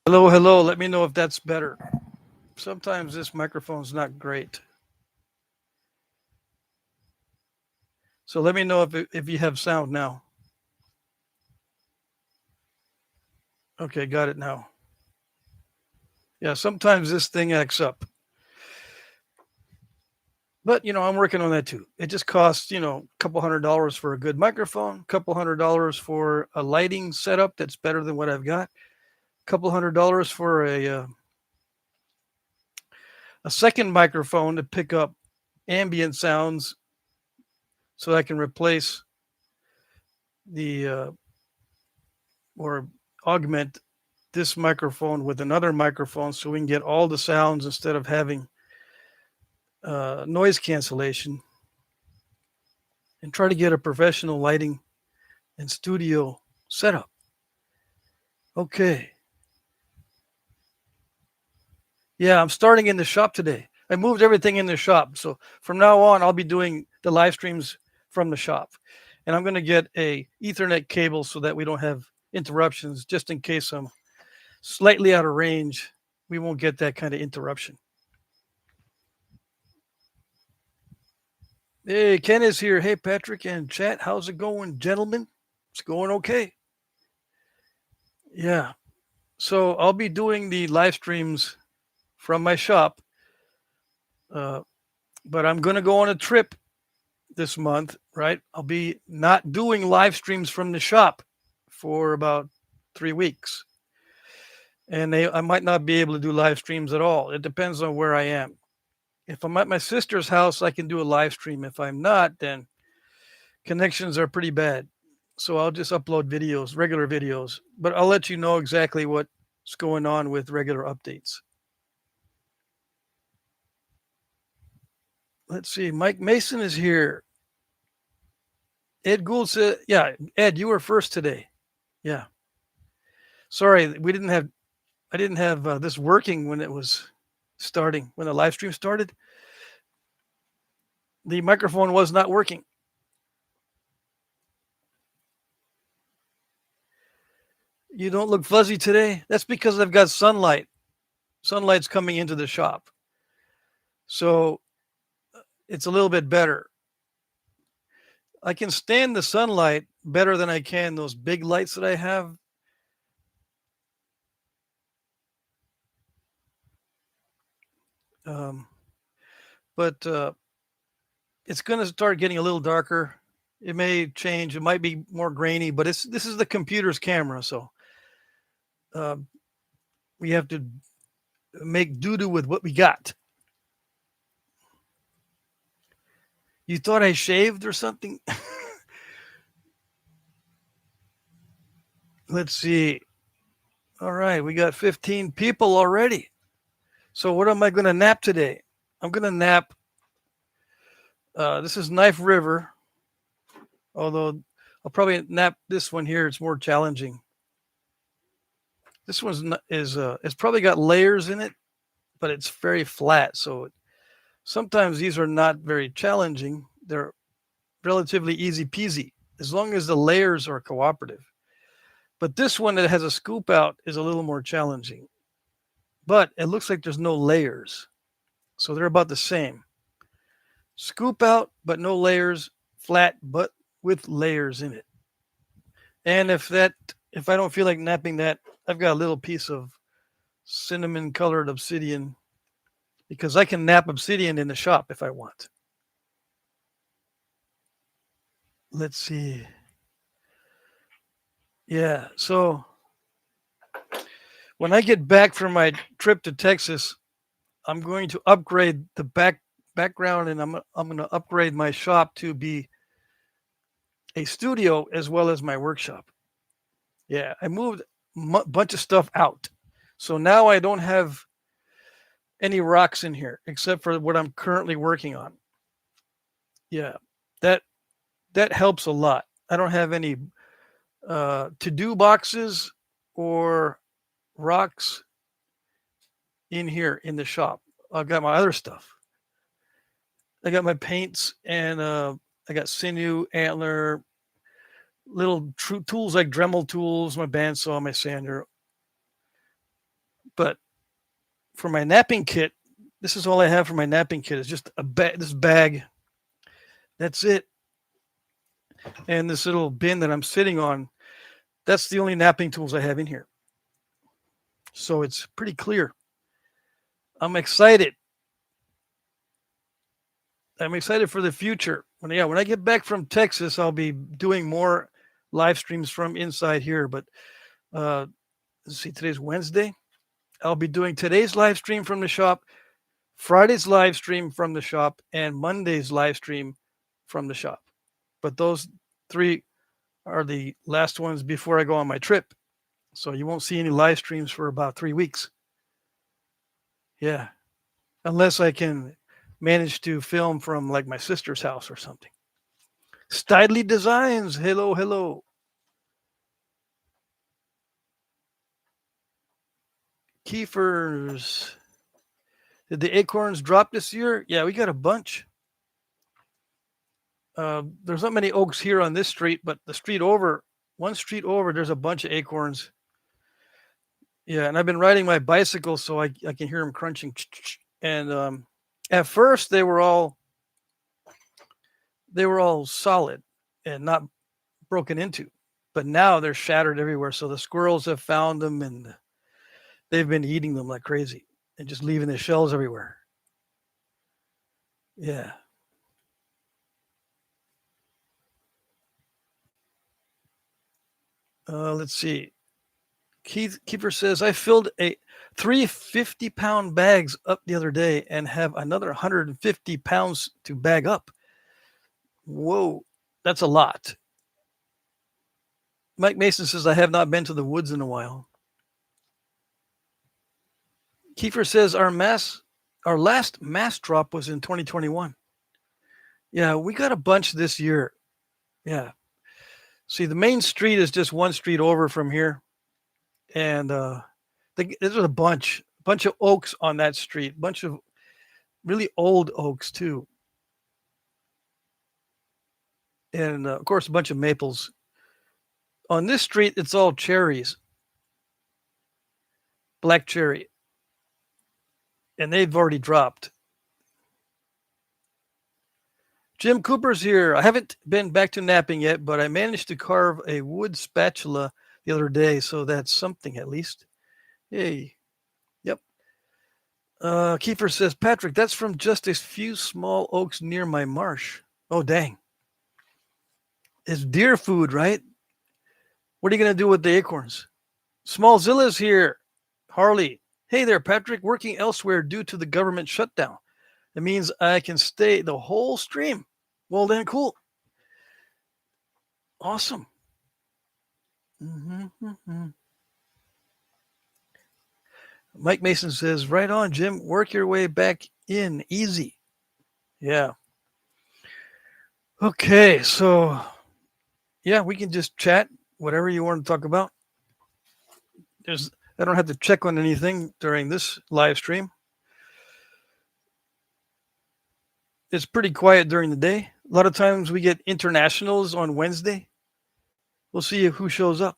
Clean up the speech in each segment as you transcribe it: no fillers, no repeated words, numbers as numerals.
Hello, hello. Let me know if that's better. Sometimes this microphone's not great. So let me know if you have sound now. Okay, got it now. Yeah, sometimes this thing acts up. But, I'm working on that too. It just costs, a couple $100 for a good microphone, a couple $100 for a lighting setup that's better than what I've got, a couple $100 for a second microphone to pick up ambient sounds so I can replace the or augment this microphone with another microphone so we can get all the sounds instead of having noise cancellation, and try to get a professional lighting and studio setup. Okay. Yeah, I'm starting in the shop today. I moved everything in the shop. So from now on, I'll be doing the live streams from the shop. And I'm going to get a Ethernet cable so that we don't have interruptions, just in case I'm slightly out of range. We won't get that kind of interruption. Hey, Ken is here. Hey, Patrick and chat. How's it going, gentlemen? It's going okay. Yeah. So I'll be doing the live streams from my shop, uh, but I'm going to go on a trip this month, right? I'll be not doing live streams from the shop for about 3 weeks. And I might not be able to do live streams at all. It depends on where I am. If I'm at my sister's house, I can do a live stream. If I'm not, then connections are pretty bad. So I'll just upload videos, regular videos, but I'll let you know exactly what's going on with regular updates. Let's see. Mike Mason is here. Ed Gould said, yeah, Ed, you were first today. Yeah. Sorry, I didn't have this working when it was starting, when the live stream started. The microphone was not working. You don't look fuzzy today. That's because I've got sunlight. Sunlight's coming into the shop. So it's a little bit better. I can stand the sunlight better than I can those big lights that I have. Um, but it's going to start getting a little darker. It may change. It might be more grainy, but this is the computer's camera, so uh, we have to make doo-doo with what we got. You thought I shaved or something? Let's see. All right, we got 15 people already. So what am I going to nap today? I'm going to nap. This is Knife River, although I'll probably nap this one here. It's more challenging. This is it's probably got layers in it, but it's very flat. So sometimes these are not very challenging. They're relatively easy peasy as long as the layers are cooperative. But this one that has a scoop out is a little more challenging. But it looks like there's no layers. So they're about the same. Scoop out, but no layers, flat, but with layers in it. And if I don't feel like napping that, I've got a little piece of cinnamon colored obsidian because I can nap obsidian in the shop if I want. Let's see. Yeah, so when I get back from my trip to Texas, I'm going to upgrade the background, and I'm going to upgrade my shop to be a studio as well as my workshop. Yeah, I moved a bunch of stuff out. So now I don't have any rocks in here except for what I'm currently working on. Yeah, that that helps a lot. I don't have any to-do boxes or rocks in here in the shop. I've got my other stuff. I got my paints and I got sinew, antler, little tools like Dremel tools, my bandsaw, my sander. But for my napping kit, this is all I have for my napping kit. Is just this bag. That's it. And this little bin that I'm sitting on. That's the only napping tools I have in here. So it's pretty clear. I'm excited. I'm excited for the future. When I get back from Texas, I'll be doing more live streams from inside here. But let's see, today's Wednesday. I'll be doing today's live stream from the shop, Friday's live stream from the shop, and Monday's live stream from the shop. But those 3 are the last ones before I go on my trip. So you won't see any live streams for about 3 weeks. Yeah. Unless I can manage to film from like my sister's house or something. Stidley Designs. Hello, hello. Kiefer's. Did the acorns drop this year? Yeah, we got a bunch. There's not many oaks here on this street, but the street over, one street over, there's a bunch of acorns. Yeah, and I've been riding my bicycle, so I can hear them crunching. And at first they were all solid and not broken into, but now they're shattered everywhere. So the squirrels have found them and they've been eating them like crazy and just leaving the shells everywhere. Yeah. Let's see. Keeper says, I filled 3 50-pound bags up the other day and have another 150 pounds to bag up. Whoa, that's a lot. Mike Mason says, I have not been to the woods in a while. Kiefer says, our last mass drop was in 2021. Yeah, we got a bunch this year. Yeah. See, the main street is just one street over from here. And there's a bunch of oaks on that street, bunch of really old oaks too. And of course, a bunch of maples. On this street, it's all cherries, black cherry. And they've already dropped. Jim Cooper's here. I haven't been back to napping yet, but I managed to carve a wood spatula the other day, so that's something at least. Hey. Yep. Kiefer says, Patrick, that's from just a few small oaks near my marsh. Oh, dang. It's deer food, right? What are you going to do with the acorns? Smallzilla's here. Harley. Hey there, Patrick. Working elsewhere due to the government shutdown. It means I can stay the whole stream. Well, then, cool. Awesome. Mm-hmm. Mike Mason says, right on, Jim. Work your way back in. Easy. Yeah. Okay, so, yeah, we can just chat, whatever you want to talk about. I don't have to check on anything during this live stream. It's pretty quiet during the day. A lot of times we get internationals on Wednesday. We'll see who shows up.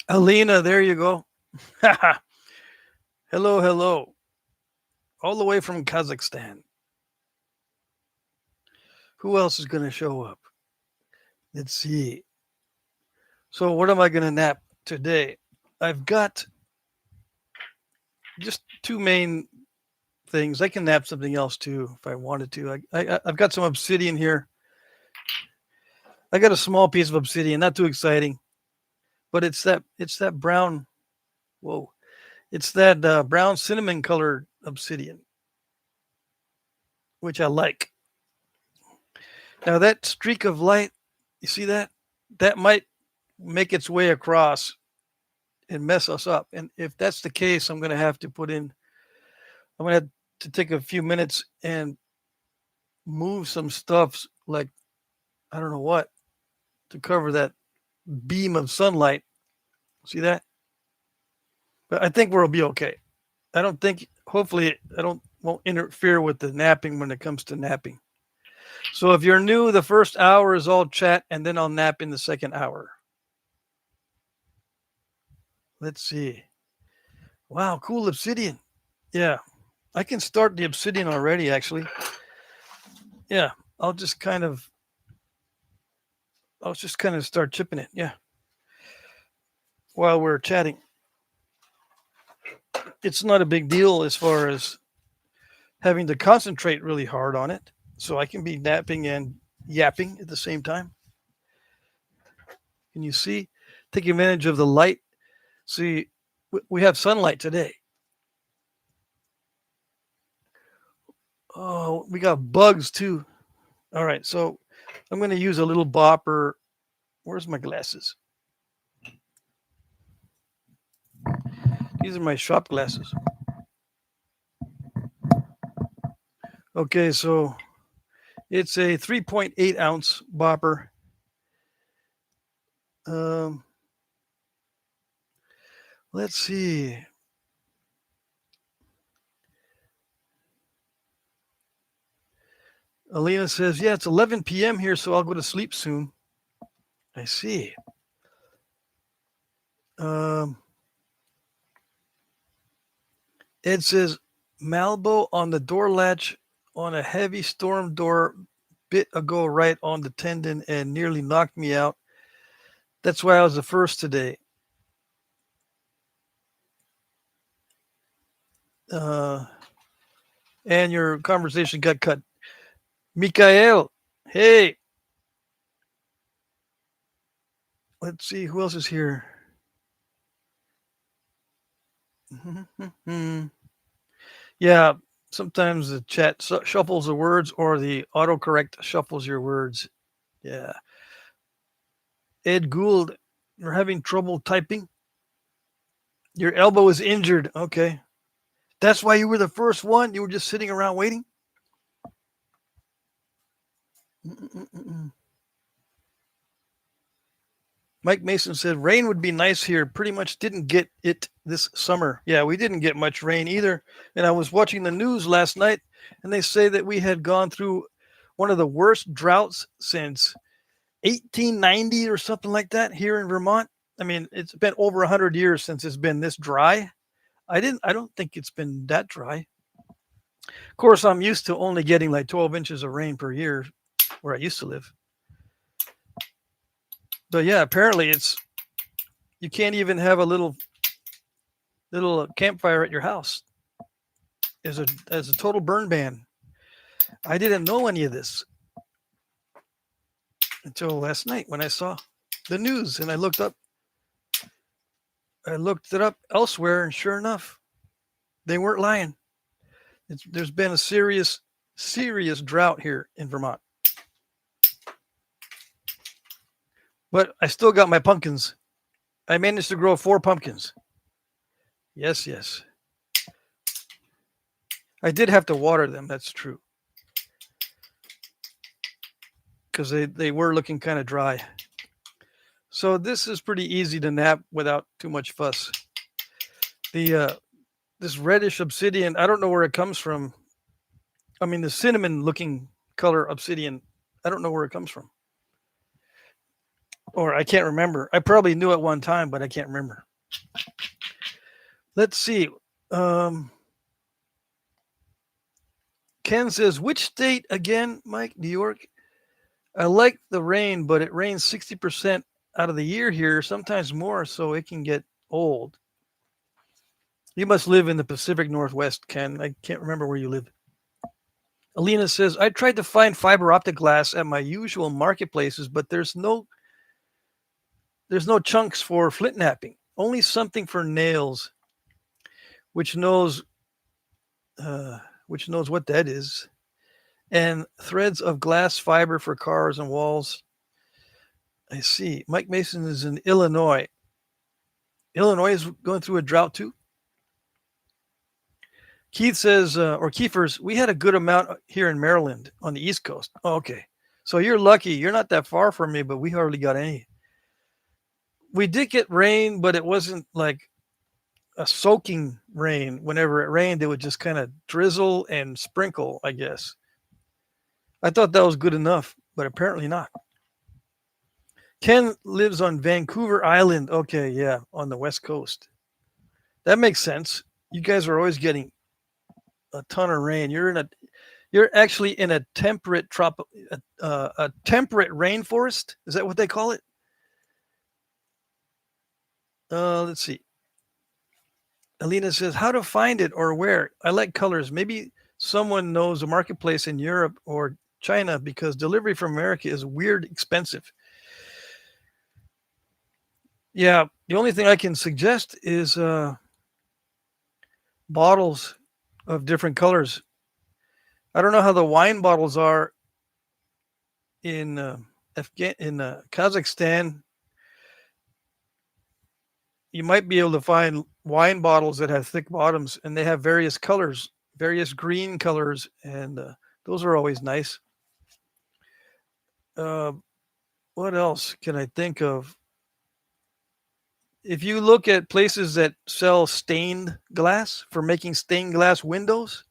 Alina, there you go. Hello, hello. All the way from Kazakhstan. Who else is going to show up? Let's see. So what am I going to nap today? I've got just 2 main things. I can nap something else too if I wanted to. I've got some obsidian here. I got a small piece of obsidian, not too exciting, but it's that brown. Whoa, it's that brown cinnamon colored obsidian, which I like. Now that streak of light, you see that? That might make its way across and mess us up. And if that's the case, I'm going to have to take a few minutes and move some stuff, like, I don't know what, to cover that beam of sunlight. See that? But I think we'll be okay. Hopefully won't interfere with the napping when it comes to napping. So if you're new, the first hour is all chat, and then I'll nap in the second hour. Let's see. Wow, cool obsidian. Yeah, I can start the obsidian already, actually. Yeah, I'll just kind of, start chipping it. Yeah, while we're chatting. It's not a big deal as far as having to concentrate really hard on it. So I can be napping and yapping at the same time. Can you see? Take advantage of the light. See, we have sunlight today. Oh, we got bugs too. All right, so I'm going to use a little bopper. Where's my glasses? These are my shop glasses. Okay, so it's a 3.8 ounce bopper. Let's see. Alina says, yeah, it's 11 p.m. here, so I'll go to sleep soon. I see. Ed says, Malbo on the door latch on a heavy storm door bit ago right on the tendon and nearly knocked me out. That's why I was the first today. And your conversation got cut. Mikael, hey. Let's see, who else is here? Yeah, sometimes the chat shuffles the words or the autocorrect shuffles your words. Yeah. Ed Gould, you're having trouble typing? Your elbow is injured. Okay. That's why you were the first one? You were just sitting around waiting? Mike Mason said, rain would be nice here. Pretty much didn't get it this summer. Yeah, we didn't get much rain either. And I was watching the news last night, and they say that we had gone through one of the worst droughts since 1890 or something like that here in Vermont. I mean, it's been over 100 years since it's been this dry. I don't think it's been that dry. Of course, I'm used to only getting like 12 inches of rain per year where I used to live. But yeah, apparently you can't even have a little campfire at your house. As a total burn ban. I didn't know any of this until last night when I saw the news and I looked it up elsewhere, and sure enough, they weren't lying. There's been a serious drought here in Vermont. But I still got my pumpkins. I managed to grow 4 pumpkins. Yes. I did have to water them, that's true. Because they were looking kind of dry. So this is pretty easy to nap without too much fuss. This reddish obsidian, I don't know where it comes from. I mean, the cinnamon looking color obsidian, I don't know where it comes from. Or I can't remember. I probably knew at one time, but I can't remember. Let's see. Ken says, which state again, Mike? New York? I like the rain, but it rains 60% out of the year here, sometimes more, so it can get old. You must live in the Pacific Northwest, Ken. I can't remember where you live. Alina says, I tried to find fiber optic glass at my usual marketplaces, but there's no chunks for Flintknapping. Only something for nails, which knows what that is, and threads of glass fiber for cars and walls. I see. Mike Mason is in Illinois. Illinois is going through a drought too. Keith says, or Kiefer's, we had a good amount here in Maryland on the East Coast. Oh, okay. So you're lucky. You're not that far from me, but we hardly got any. We did get rain, but it wasn't like a soaking rain. Whenever it rained, it would just kind of drizzle and sprinkle, I guess. I thought that was good enough, but apparently not. Ken lives on Vancouver Island. Okay, yeah, on the West Coast. That makes sense. You guys are always getting a ton of rain. You're actually in a temperate rainforest. Is that what they call it? Let's see. Alina says, how to find it or where? I like colors. Maybe someone knows a marketplace in Europe or China because delivery from America is weird expensive. Yeah, the only thing I can suggest is bottles of different colors. I don't know how the wine bottles are in Kazakhstan. You might be able to find wine bottles that have thick bottoms, and they have various colors, various green colors, and those are always nice. Uh, what else can I think of? If you look at places that sell stained glass for making stained glass windows,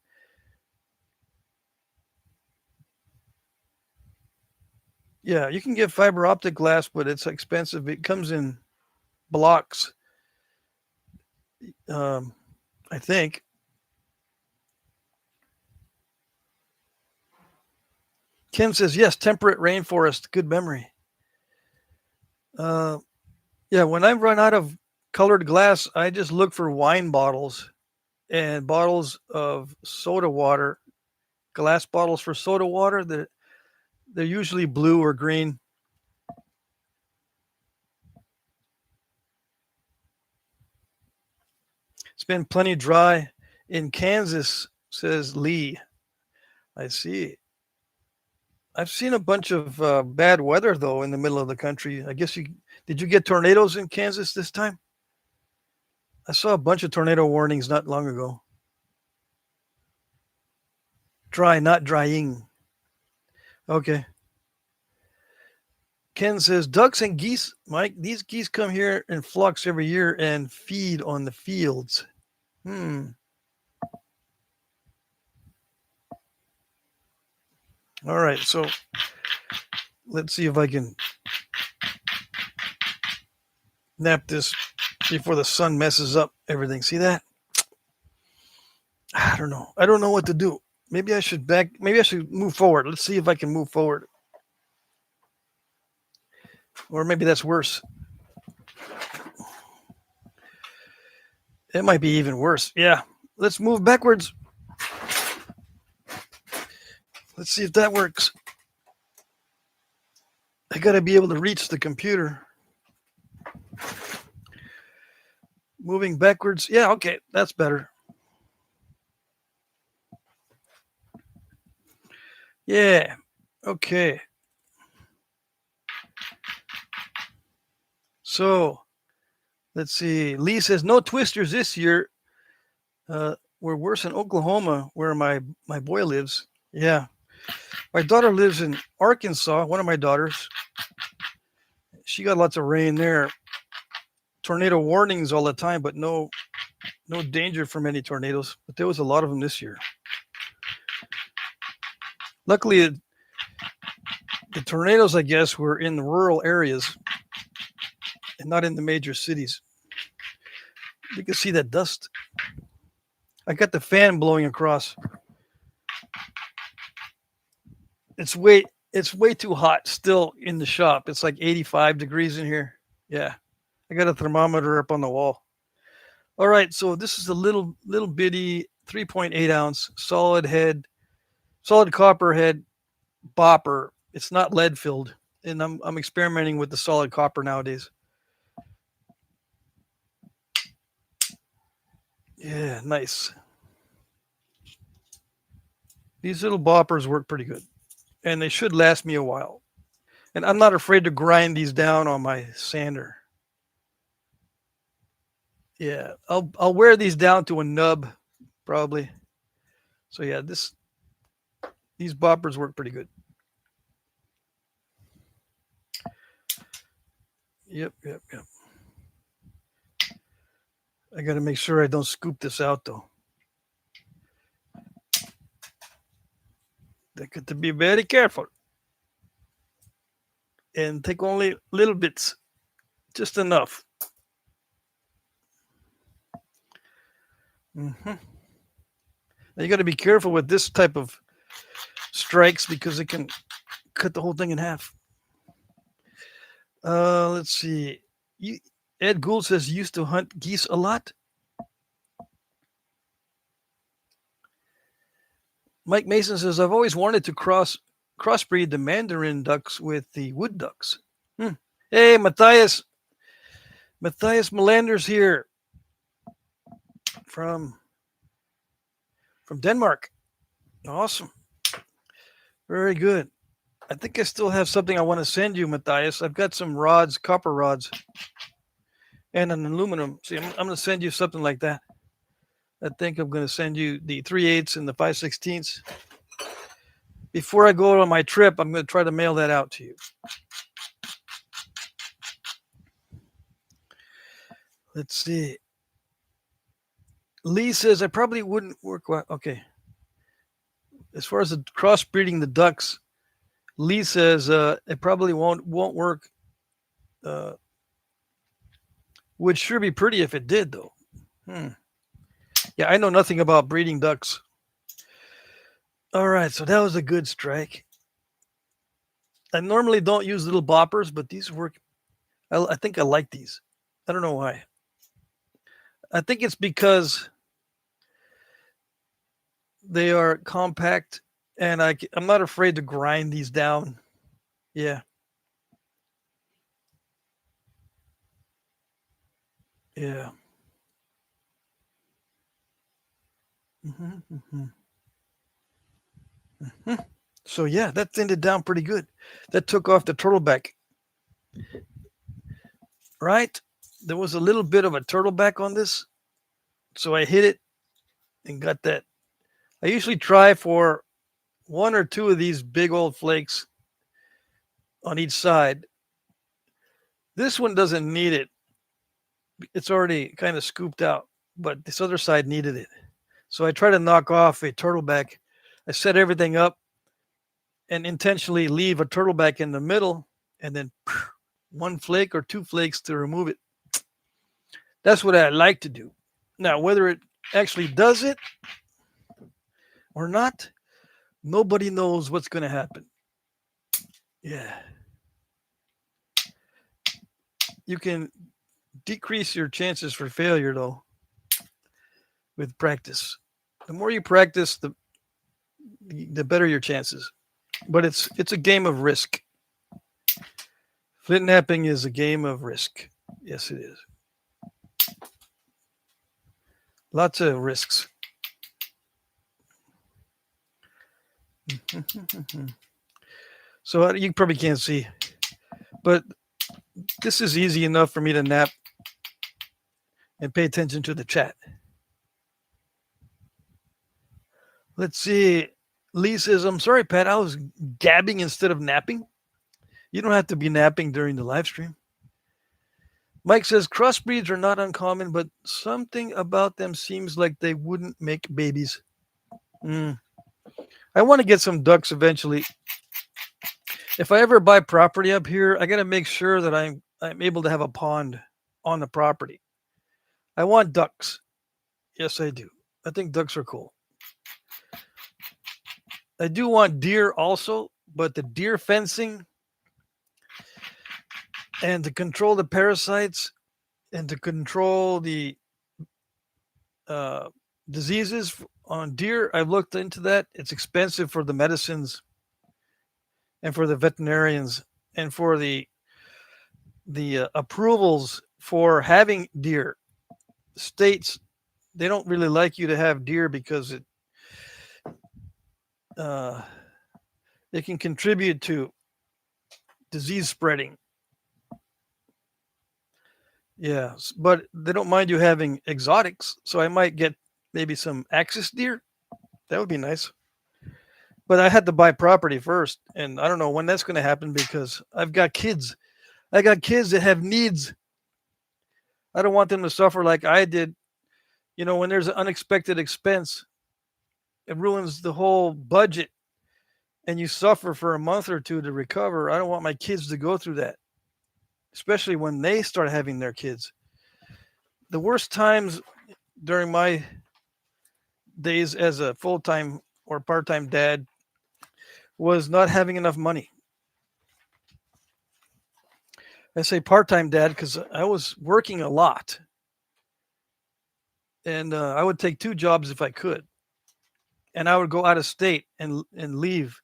yeah, you can get fiber optic glass, but it's expensive. It comes in blocks, um, I think. Ken says, yes, temperate rainforest. Good memory. Uh, yeah, when I run out of colored glass, I just look for wine bottles and bottles of soda water, glass bottles for soda water. They're usually blue or green. It's been plenty dry in Kansas, says Lee. I see. I've seen a bunch of bad weather though in the middle of the country. I guess you did you get tornadoes in Kansas this time? I saw a bunch of tornado warnings not long ago. Dry, not drying. Okay. Ken says ducks and geese, Mike. These geese come here in flocks every year and feed on the fields. Hmm. All right. So let's see if I can nap this before the sun messes up everything. See that? I don't know. I don't know what to do. Maybe I should back. Maybe I should move forward. Let's see if I can move forward. Or maybe that's worse. It might be even worse. Yeah. Let's move backwards. Let's see if that works. I got to be able to reach the computer. Moving backwards. Yeah, okay. That's better. Yeah. Okay. So let's see. Lee says no twisters this year. We're worse in Oklahoma, where my boy lives. Yeah. My daughter lives in Arkansas. One of my daughters. She got lots of rain there. Tornado warnings all the time, but no danger from any tornadoes. But there was a lot of them this year. Luckily, the tornadoes, I guess, were in the rural areas and not in the major cities. You can see that dust. I got the fan blowing across. It's way too hot still in the shop. It's like 85 degrees in here. Yeah. I got a thermometer up on the wall. All right, so this is a little bitty 3.8 ounce solid copper head bopper. It's not lead filled, and I'm experimenting with the solid copper nowadays. Yeah, nice. These little boppers work pretty good, and they should last me a while. And I'm not afraid to grind these down on my sander. Yeah, I'll wear these down to a nub, probably. So yeah, these boppers work pretty good. Yep. I got to make sure I don't scoop this out though. I got to be very careful and take only little bits, just enough. Now you got to be careful with this type of strikes because it can cut the whole thing in half. Let's see. Ed Gould says you used to hunt geese a lot. Mike Mason says I've always wanted to crossbreed the Mandarin ducks with the wood ducks. Hey, Matthias Melander's here from Denmark. Awesome. Very good. I think I still have something I want to send you, Matthias. I've got some rods, copper rods, and an aluminum. See, I'm going to send you something like that. I think I'm going to send you the 3/8 and the 5/16. Before I go on my trip, I'm going to try to mail that out to you. Let's see. Lee says I probably wouldn't work well. Okay. As far as the crossbreeding the ducks, Lee says it probably won't work. Would sure be pretty if it did, though. Yeah, I know nothing about breeding ducks. All right, so that was a good strike. I normally don't use little boppers, but these work. I think I like these. I don't know why. I think it's because they are compact, and I'm not afraid to grind these down. Yeah. Yeah. So yeah, that ended down pretty good. That took off the turtleback. Right? There was a little bit of a turtleback on this. So I hit it and got that. I usually try for one or two of these big old flakes on each side. This one doesn't need it. It's already kind of scooped out, but this other side needed it. So I try to knock off a turtleback. I set everything up and intentionally leave a turtleback in the middle and then one flake or two flakes to remove it. That's what I like to do. Now, whether it actually does it or not, nobody knows what's going to happen. Yeah. You can decrease your chances for failure, though, with practice. The more you practice, the better your chances. But it's a game of risk. Flintnapping is a game of risk. Yes, it is. Lots of risks. So you probably can't see, but this is easy enough for me to nap and pay attention to the chat. Let's see. Lee says, I'm sorry, Pat, I was gabbing instead of napping. You don't have to be napping during the live stream. Mike says, crossbreeds are not uncommon, but something about them seems like they wouldn't make babies. I want to get some ducks eventually. If I ever buy property up here, I got to make sure that I'm able to have a pond on the property. I want ducks. Yes, I do. I think ducks are cool. I do want deer also, but the deer fencing and to control the parasites and to control the diseases on deer, I've looked into that. It's expensive for the medicines and for the veterinarians and for the approvals for having deer. States, they don't really like you to have deer because it can contribute to disease spreading. Yeah, but they don't mind you having exotics, so I might get maybe some axis deer. That would be nice. But I had to buy property first, and I don't know when that's going to happen because I've got kids. I got kids that have needs. I don't want them to suffer like I did. You know, when there's an unexpected expense, it ruins the whole budget, and you suffer for a month or two to recover. I don't want my kids to go through that, especially when they start having their kids. The worst times during my days as a full-time or part-time dad was not having enough money. I say part-time dad because I was working a lot, and I would take two jobs if I could, and I would go out of state and leave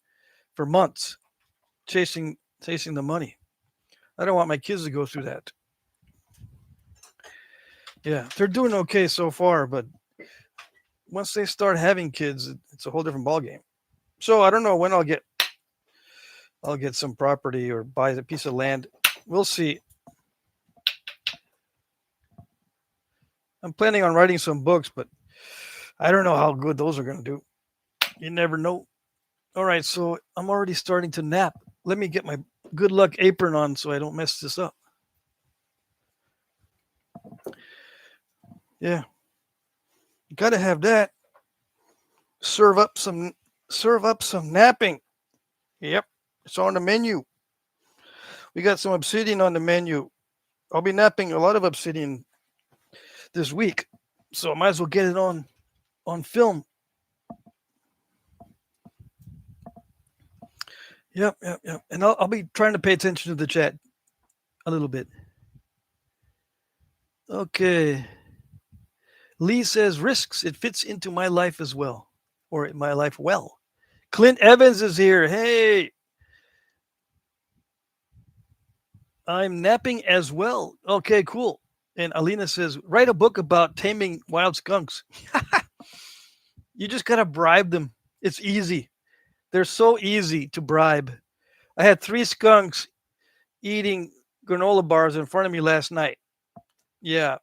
for months chasing the money. I don't want my kids to go through that. Yeah, they're doing okay so far, but once they start having kids, it's a whole different ballgame. So I don't know when I'll get some property or buy a piece of land. We'll see. I'm planning on writing some books, but I don't know how good those are going to do. You never know. All right, so I'm already starting to nap. Let me get my good luck apron on so I don't mess this up. Yeah, got to have that. Serve up some napping. Yep, it's on the menu. We got some obsidian on the menu. I'll be napping a lot of obsidian this week, so I might as well get it on film. Yep. And I'll be trying to pay attention to the chat a little bit. Okay. Lee says risks. It fits into my life as well, or my life well. Clint Evans is here. Hey, I'm napping as well. Okay, cool. And Alina says, write a book about taming wild skunks. You just gotta bribe them. It's easy. They're so easy to bribe. I had 3 skunks eating granola bars in front of me last night. Yeah.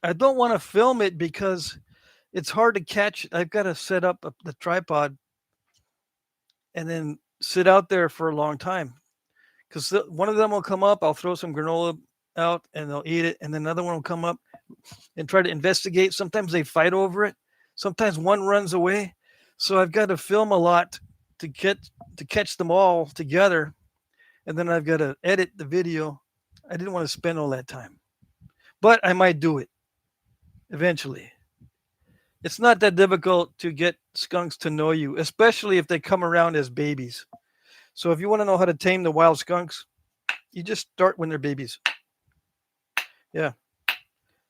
I don't want to film it because it's hard to catch. I've got to set up the tripod and then sit out there for a long time because one of them will come up. I'll throw some granola out and they'll eat it. And then another one will come up and try to investigate. Sometimes they fight over it. Sometimes one runs away. So I've got to film a lot to catch them all together. And then I've got to edit the video. I didn't want to spend all that time, but I might do it eventually. It's not that difficult to get skunks to know you, especially if they come around as babies. So if you want to know how to tame the wild skunks, you just start when they're babies. Yeah,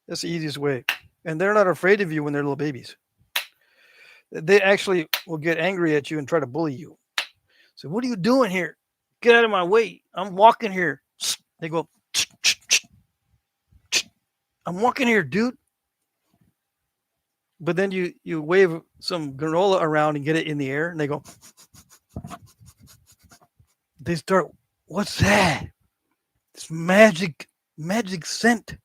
that's the easiest way. And they're not afraid of you when they're little babies. They actually will get angry at you and try to bully you. So what are you doing here? Get out of my way. I'm walking here. They go, I'm walking here, dude. But then you wave some granola around and get it in the air, and they go. They start. What's that? It's magic scent.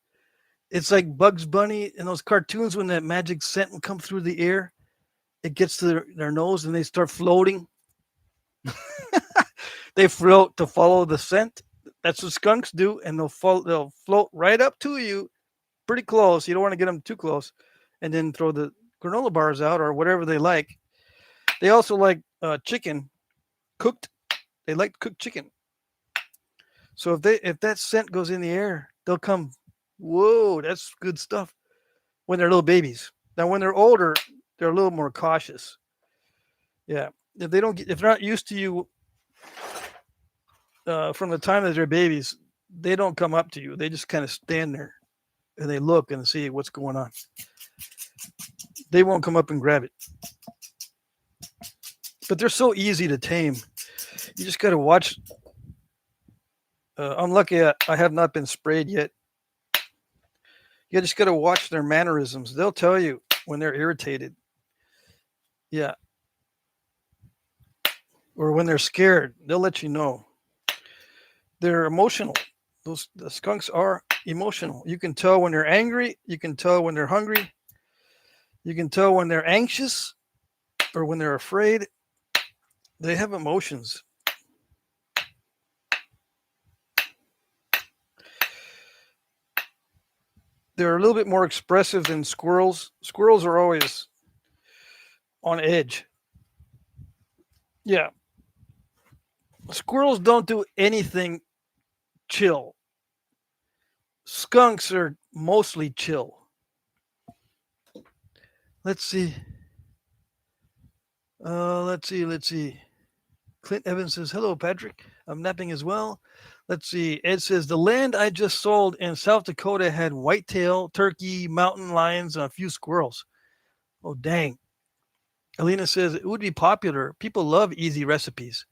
It's like Bugs Bunny in those cartoons when that magic scent will come through the air. It gets to their nose and they start floating. They float to follow the scent. That's what skunks do, and they'll float right up to you, pretty close. You don't want to get them too close, and then throw the granola bars out or whatever they like. They also like chicken cooked. They like cooked chicken. So if that scent goes in the air, they'll come. Whoa, that's good stuff. When they're little babies. Now when they're older, they're a little more cautious. Yeah, if they're not used to you from the time that they're babies, they don't come up to you. They just kind of stand there and they look and see what's going on. They won't come up and grab it. But they're so easy to tame. You just got to watch. I'm lucky I have not been sprayed yet. You just got to watch their mannerisms. They'll tell you when they're irritated. Yeah. Or when they're scared, they'll let you know. They're emotional. The skunks are emotional. You can tell when they're angry. You can tell when they're hungry. You can tell when they're anxious or when they're afraid. They have emotions. They're a little bit more expressive than squirrels. Squirrels are always on edge. Yeah. Squirrels don't do anything chill. Skunks are mostly chill. Let's see. Let's see. Clint Evans says, hello, Patrick. I'm napping as well. Let's see. Ed says, the land I just sold in South Dakota had whitetail, turkey, mountain lions, and a few squirrels. Oh, dang. Alina says, it would be popular. People love easy recipes.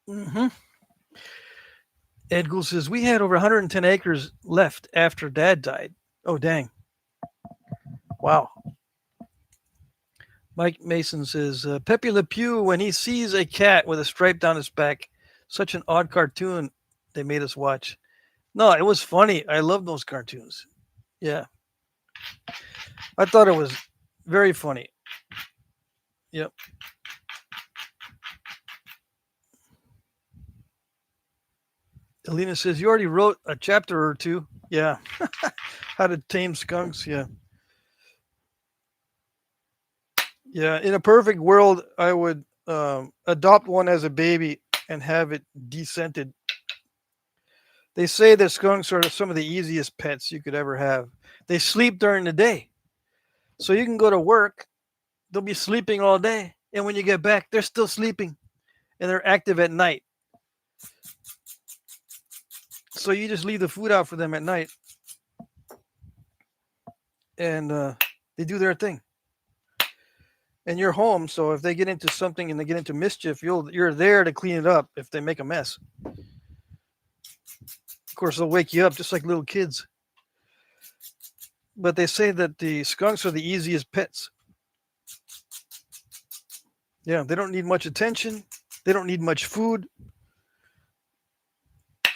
Mm-hmm. Ed Gould says, we had over 110 acres left after Dad died. Oh, dang. Wow. Mike Mason says, Pepe Le Pew, when he sees a cat with a stripe down his back, such an odd cartoon they made us watch. No, it was funny. I love those cartoons. Yeah. I thought it was very funny. Yep. Alina says, you already wrote a chapter or two. Yeah. How to tame skunks. Yeah. Yeah. In a perfect world, I would adopt one as a baby and have it descented. They say that skunks are some of the easiest pets you could ever have. They sleep during the day. So you can go to work, they'll be sleeping all day. And when you get back, they're still sleeping and they're active at night. So you just leave the food out for them at night and they do their thing. And you're home, so if they get into something and they get into mischief, you're there to clean it up if they make a mess. Of course, they'll wake you up just like little kids. But they say that the skunks are the easiest pets. Yeah, they don't need much attention. They don't need much food.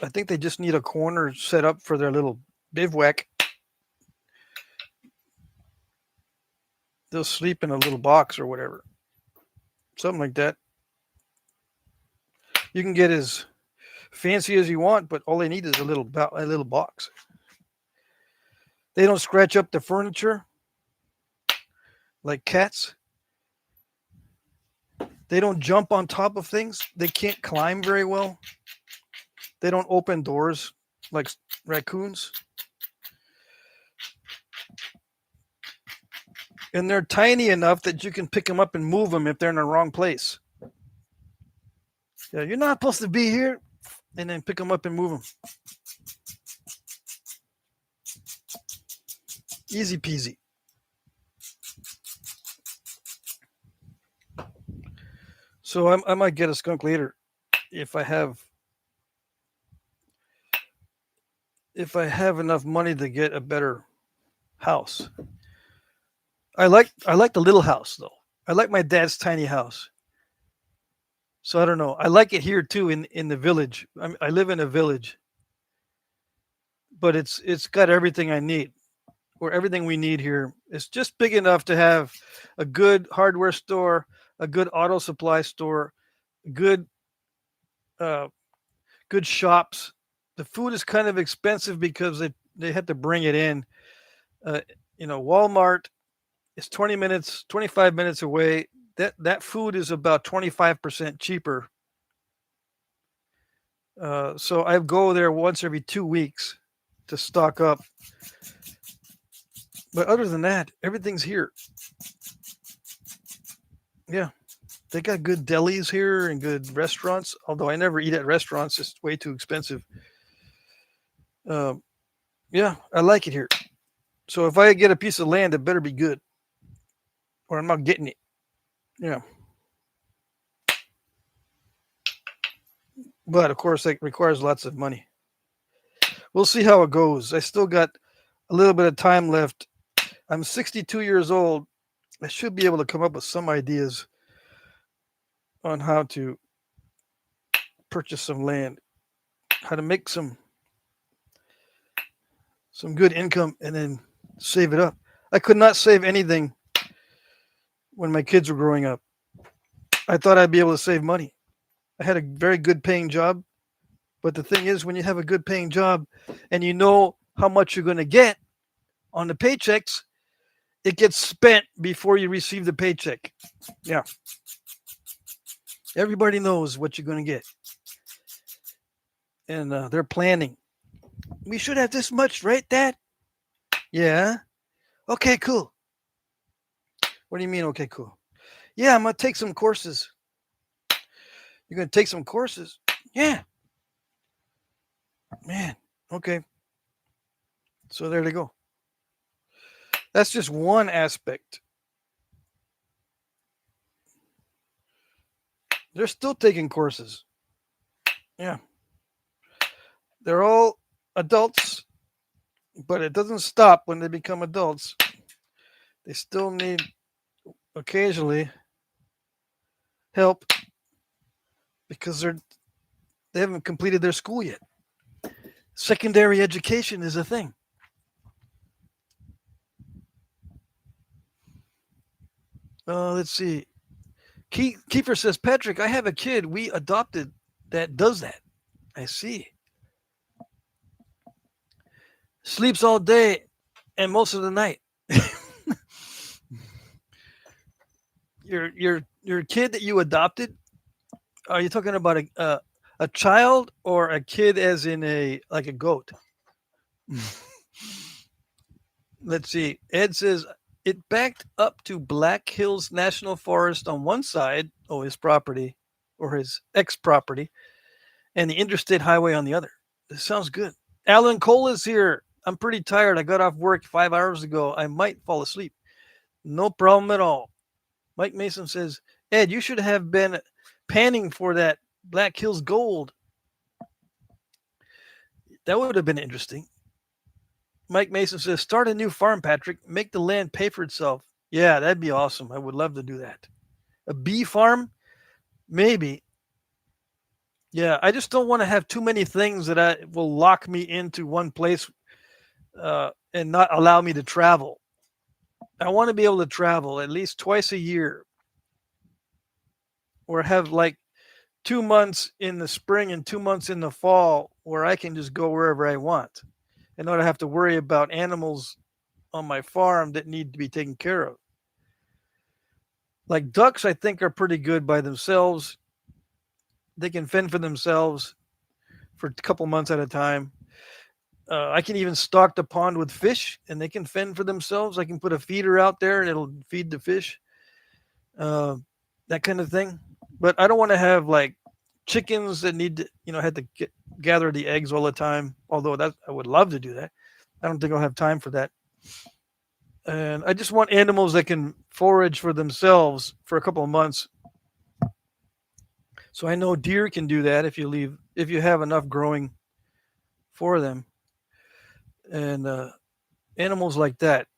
I think they just need a corner set up for their little bivouac. They'll sleep in a little box or whatever. Something like that. You can get as fancy as you want, but all they need is a little box. They don't scratch up the furniture like cats. They don't jump on top of things. They can't climb very well. They don't open doors like raccoons. And they're tiny enough that you can pick them up and move them if they're in the wrong place. Yeah, you're not supposed to be here. And then pick them up and move them. Easy peasy. So I might get a skunk later if I have enough money to get a better house. I like the little house though. I like my dad's tiny house. So I don't know. I like it here too in the village. I live in a village, but it's got everything I need, or everything we need here. It's just big enough to have a good hardware store, a good auto supply store, good good shops. The food is kind of expensive because they had to bring it in. Walmart is 25 minutes away. That food is about 25% cheaper. So I go there once every 2 weeks to stock up. But other than that, everything's here. Yeah. They got good delis here and good restaurants, although I never eat at restaurants. It's way too expensive. Yeah, I like it here. So if I get a piece of land, it better be good, or I'm not getting it. Yeah. But of course, that requires lots of money. We'll see how it goes. I still got a little bit of time left. I'm 62 years old. I should be able to come up with some ideas on how to purchase some land, how to make some good income and then save it up. I could not save anything when my kids were growing up. I thought I'd be able to save money. I had a very good paying job. But the thing is, when you have a good paying job and you know how much you're going to get on the paychecks, it gets spent before you receive the paycheck. Yeah. Everybody knows what you're going to get. And they're planning. We should have this much, right, Dad? Yeah. Okay, cool. What do you mean, okay, cool? Yeah, I'm gonna take some courses. You're gonna take some courses? Yeah, man. Okay, so there they go. That's just one aspect. They're still taking courses. Yeah, they're all adults, but it doesn't stop when they become adults. They still need occasionally help because they haven't completed their school yet. Secondary education is a thing. Let's see. Kiefer says, Patrick, I have a kid we adopted that does that. I see. Sleeps all day and most of the night. Your kid that you adopted, are you talking about a child or a kid as in a like a goat? Let's see. Ed says it backed up to Black Hills National Forest on one side, oh, his property or his ex property, and the interstate highway on the other. This sounds good. Alan Cole is here. I'm pretty tired. I got off work 5 hours ago. I might fall asleep. No problem at all. Mike Mason says, Ed, you should have been panning for that Black Hills gold. That would have been interesting. Mike Mason says, start a new farm, Patrick. Make the land pay for itself. Yeah, that'd be awesome. I would love to do that. A bee farm? Maybe. Yeah, I just don't want to have too many things that will lock me into one place and not allow me to travel. I want to be able to travel at least twice a year or have like 2 months in the spring and 2 months in the fall where I can just go wherever I want and not have to worry about animals on my farm that need to be taken care of. Like ducks, I think are pretty good by themselves. They can fend for themselves for a couple months at a time. I can even stock the pond with fish and they can fend for themselves. I can put a feeder out there and it'll feed the fish, uh, that kind of thing. But I don't want to have like chickens that need to, had to gather the eggs all the time. Although that I would love to do that. I don't think I'll have time for that. And I just want animals that can forage for themselves for a couple of months. So I know deer can do that if you have enough growing for them, and animals like that,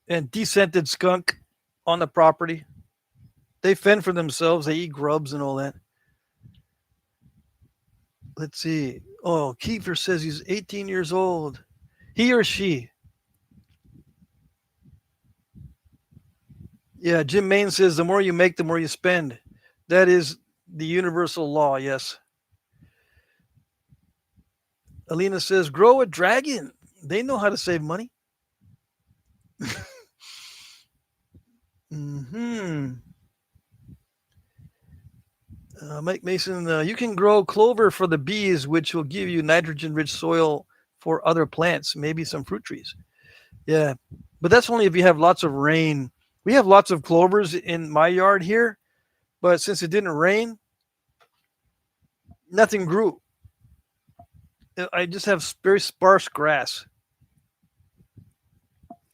and descented skunk on the property. They fend for themselves. They eat grubs and all that. Let's see. Oh, Kiefer says he's 18 years old. He or she. Yeah, Jim Main says the more you make, the more you spend. That is the universal law, yes. Alina says, grow a dragon. They know how to save money. Hmm. Mike Mason, you can grow clover for the bees, which will give you nitrogen-rich soil for other plants, maybe some fruit trees. Yeah, but that's only if you have lots of rain. We have lots of clovers in my yard here, but since it didn't rain, nothing grew. I just have very sparse grass.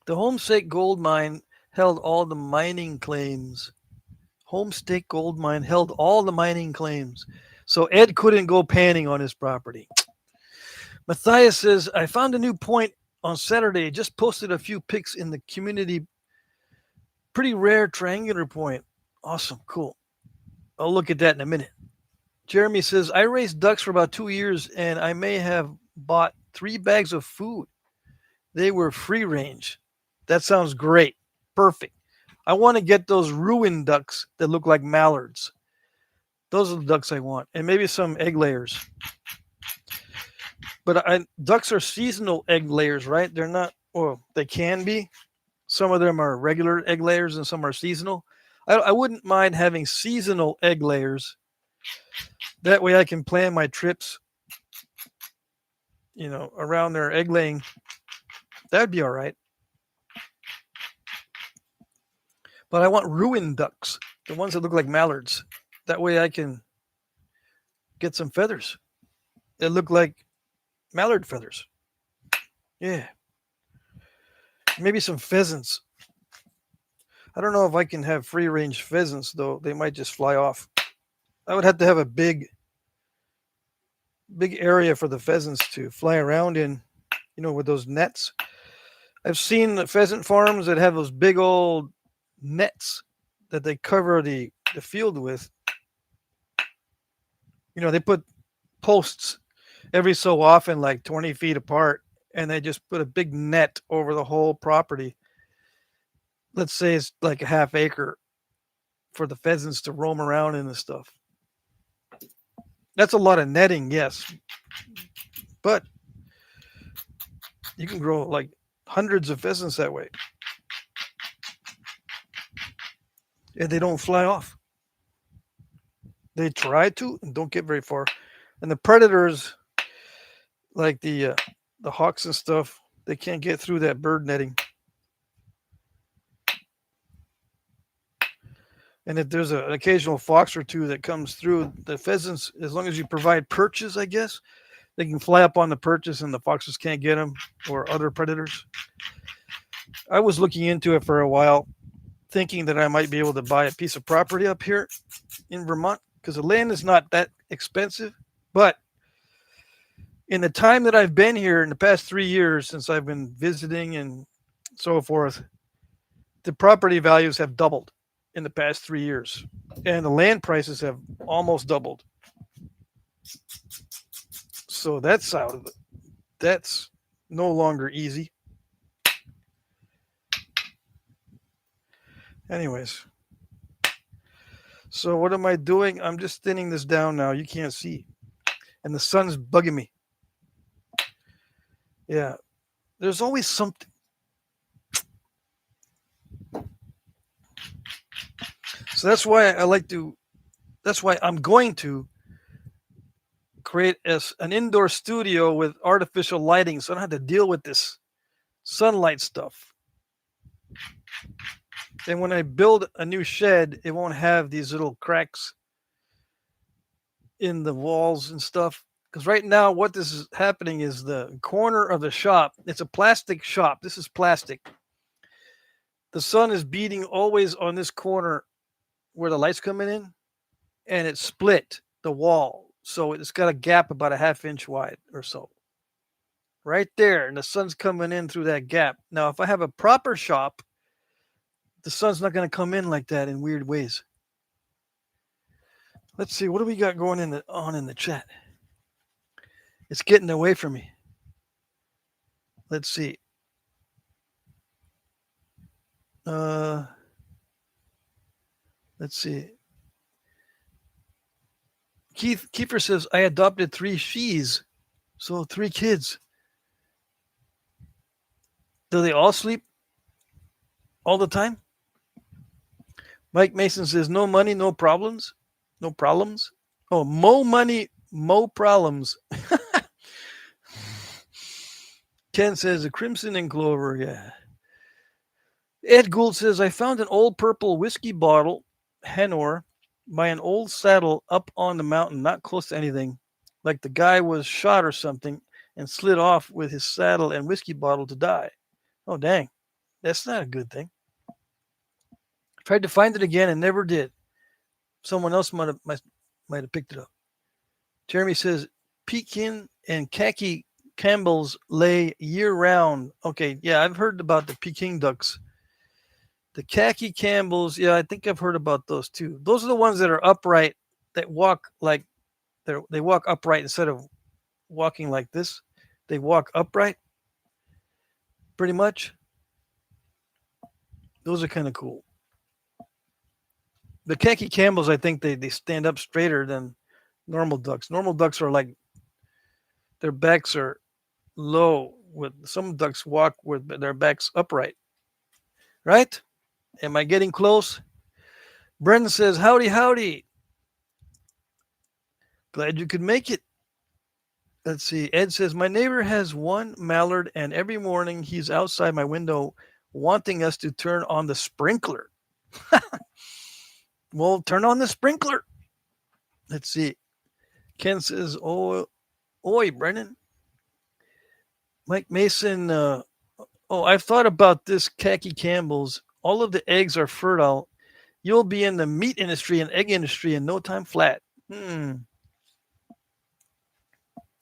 The Homestake Gold Mine held all the mining claims. Homestake Gold Mine held all the mining claims. So Ed couldn't go panning on his property. Matthias says, I found a new point on Saturday. Just posted a few pics in the community. Pretty rare triangular point. Awesome. Cool. I'll look at that in a minute. Jeremy says, I raised ducks for about 2 years and I may have bought 3 bags of food. They were free range. That sounds great. Perfect. I want to get those ruined ducks that look like mallards. Those are the ducks I want. And maybe some egg layers. But ducks are seasonal egg layers, right? They're not, well, they can be. Some of them are regular egg layers and some are seasonal. I wouldn't mind having seasonal egg layers. That way I can plan my trips, around their egg laying. That'd be all right. But I want ruined ducks, the ones that look like mallards. That way I can get some feathers that look like mallard feathers. Yeah, maybe some pheasants. I don't know if I can have free range pheasants though. They might just fly off. I would have to have a big area for the pheasants to fly around in, with those nets. I've seen the pheasant farms that have those big old nets that they cover the field with. They put posts every so often, like 20 feet apart, and they just put a big net over the whole property. Let's say it's like a half acre for the pheasants to roam around in and stuff. That's a lot of netting, yes, but you can grow like hundreds of pheasants that way, and they don't fly off. They try to and don't get very far. And the predators, like the hawks and stuff, they can't get through that bird netting. And if there's an occasional fox or two that comes through, the pheasants, as long as you provide perches, I guess, they can fly up on the perches and the foxes can't get them, or other predators. I was looking into it for a while, thinking that I might be able to buy a piece of property up here in Vermont, because the land is not that expensive. But in the time that I've been here, in the past 3 years since I've been visiting and so forth, the property values have doubled in the past 3 years, and the land prices have almost doubled. So that's out of it. That's no longer easy. Anyways, so what am I doing? I'm just thinning this down now. You can't see, and the sun's bugging me. Yeah, there's always something. So that's why that's why I'm going to create an indoor studio with artificial lighting, so I don't have to deal with this sunlight stuff. And when I build a new shed, it won't have these little cracks in the walls and stuff. Because right now, what this is happening is the corner of the shop. It's a plastic shop. This is plastic. The sun is beating always on this corner where the lights coming in, and it split the wall. So it's got a gap about a half-inch wide or so. Right there, and the sun's coming in through that gap. Now, if I have a proper shop, the sun's not going to come in like that in weird ways. Let's see, what do we got going in the chat? It's getting away from me. Let's see. Let's see. Kiefer says, I adopted 3 she's, so 3 kids. Do they all sleep all the time? Mike Mason says, no money, no problems. No problems. Oh, mo money, mo problems. Ken says, a crimson and clover, yeah. Ed Gould says, I found an old purple whiskey bottle, Henor, by an old saddle up on the mountain, not close to anything. Like the guy was shot or something and slid off with his saddle and whiskey bottle to die. Oh, dang. That's not a good thing. Tried to find it again and never did. Someone else might have picked it up. Jeremy says, Pekin and khaki Campbell's lay year-round. Okay, yeah, I've heard about the Peking ducks. The khaki Campbells, yeah, I think I've heard about those too. Those are the ones that are upright, that walk like they walk upright instead of walking like this. They walk upright, pretty much. Those are kind of cool. The khaki Campbells, I think they stand up straighter than normal ducks. Normal ducks are like, their backs are low. With some ducks walk with their backs upright. Right? Am I getting close? Brendan says, howdy, howdy. Glad you could make it. Let's see. Ed says, my neighbor has 1 mallard, and every morning he's outside my window wanting us to turn on the sprinkler. Well, turn on the sprinkler. Let's see. Ken says, "Oh, oi, Brennan." Mike Mason. Oh, I've thought about this, Khaki Campbell's. All of the eggs are fertile. You'll be in the meat industry and egg industry in no time flat.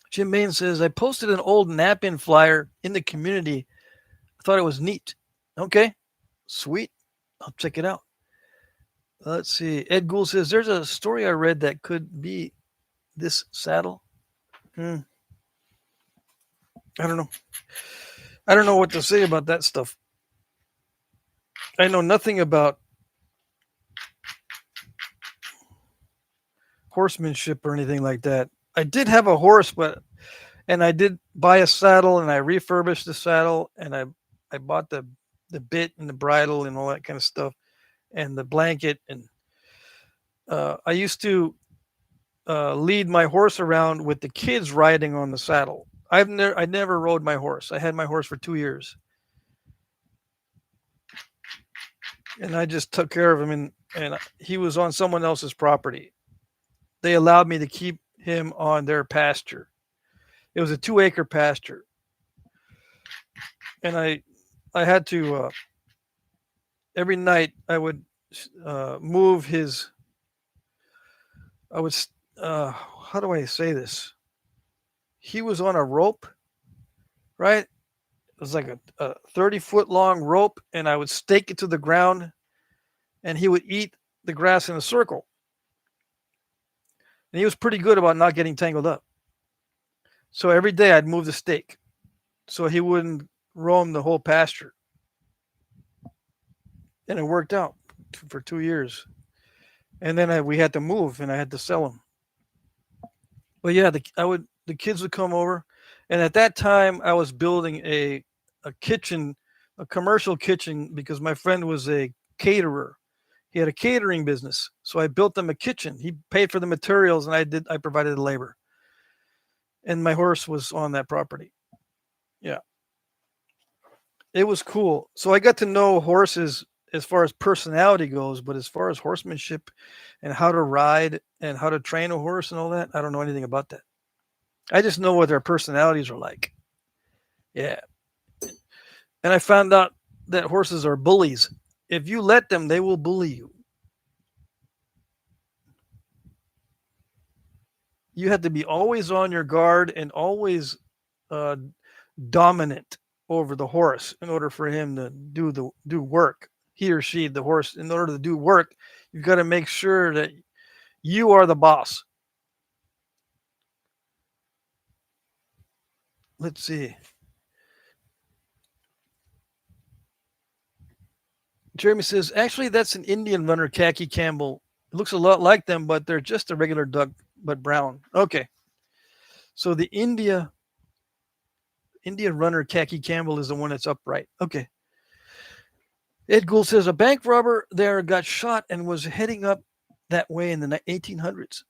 Jim Bain says, I posted an old nap-in flyer in the community. I thought it was neat. Okay, sweet. I'll check it out. Let's see. Ed Gould says, there's a story I read that could be this saddle. I don't know. I don't know what to say about that stuff. I know nothing about horsemanship or anything like that. I did have a horse, and I did buy a saddle, and I refurbished the saddle, and I bought the bit and the bridle and all that kind of stuff, and the blanket, and I used to lead my horse around with the kids riding on the saddle. I never rode my horse. I had my horse for 2 years, and I just took care of him, and he was on someone else's property. They allowed me to keep him on their pasture. It was a 2-acre pasture, and I had to every night I would move his. I would how do I say this? He was on a rope, right? It was like a 30-foot long rope, and I would stake it to the ground, and he would eat the grass in a circle. And he was pretty good about not getting tangled up. So every day I'd move the stake so he wouldn't roam the whole pasture. And it worked out for 2 years. And then we had to move, and I had to sell him. But yeah, the kids would come over, and at that time I was building a kitchen, a commercial kitchen, because my friend was a caterer. He had a catering business, so I built them a kitchen. He paid for the materials, and I provided the labor. And my horse was on that property. Yeah, it was cool. So I got to know horses as far as personality goes, but as far as horsemanship and how to ride and how to train a horse and all that, I don't know anything about that. I just know what their personalities are like. Yeah. And I found out that horses are bullies. If you let them, they will bully you. You have to be always on your guard and always dominant over the horse in order for him to do work. He or she, the horse, in order to do work, you've got to make sure that you are the boss. Let's see. Jeremy says, actually, that's an Indian runner, Khaki Campbell. It looks a lot like them, but they're just a regular duck, but brown. Okay. So the Indian runner, Khaki Campbell, is the one that's upright. Okay. Ed Gould says, a bank robber there got shot and was heading up that way in the 1800s.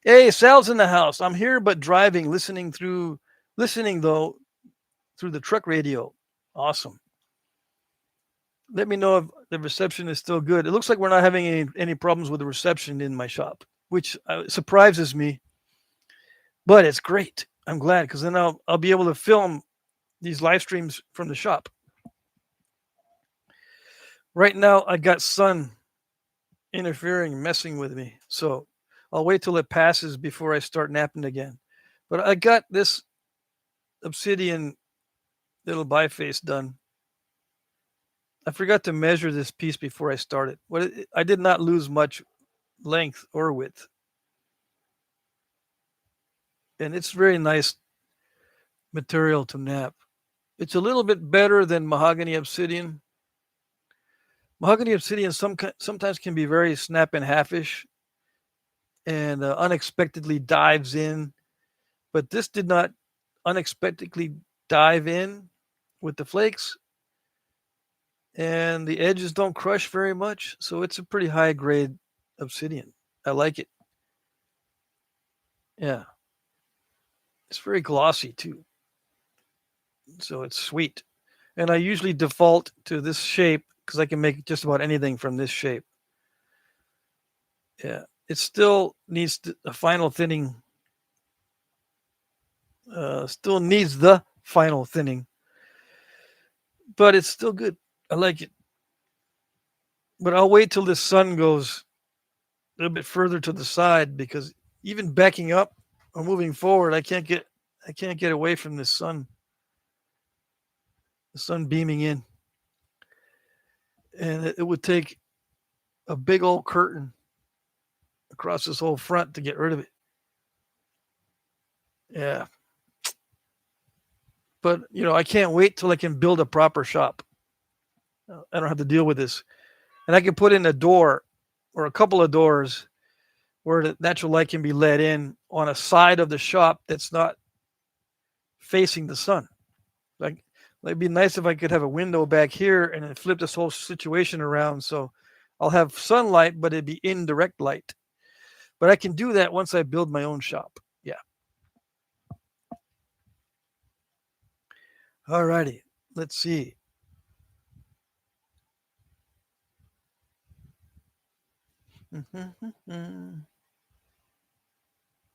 Hey, Sal's in the house. I'm here, but driving, listening though, through the truck radio. Awesome. Let me know if the reception is still good. It looks like we're not having any problems with the reception in my shop, which surprises me, but it's great. I'm glad, because then I'll be able to film these live streams from the shop. Right now, I got sun interfering, messing with me, so I'll wait till it passes before I start napping again. But I got this obsidian little biface done. I forgot to measure this piece before I started. I did not lose much length or width. And it's very nice material to nap. It's a little bit better than mahogany obsidian. Mahogany obsidian sometimes can be very snap and halfish and unexpectedly dives in, but this did not unexpectedly dive in with the flakes, and the edges don't crush very much, so it's a pretty high grade obsidian. I like it. Yeah, it's very glossy too, so it's sweet. And I usually default to this shape because I can make just about anything from this shape. Yeah, it still needs a final thinning. Still needs the final thinning, but it's still good. I like it. But I'll wait till the sun goes a little bit further to the side because even backing up or moving forward, I can't get away from the sun beaming in, and it would take a big old curtain across this whole front to get rid of it. Yeah, but I can't wait till I can build a proper shop. I don't have to deal with this, and I can put in a door or a couple of doors where the natural light can be let in on a side of the shop that's not facing the sun. Like, it'd be nice if I could have a window back here and then flip this whole situation around so I'll have sunlight, but it'd be indirect light. But I can do that once I build my own shop. Yeah. All righty. Let's see.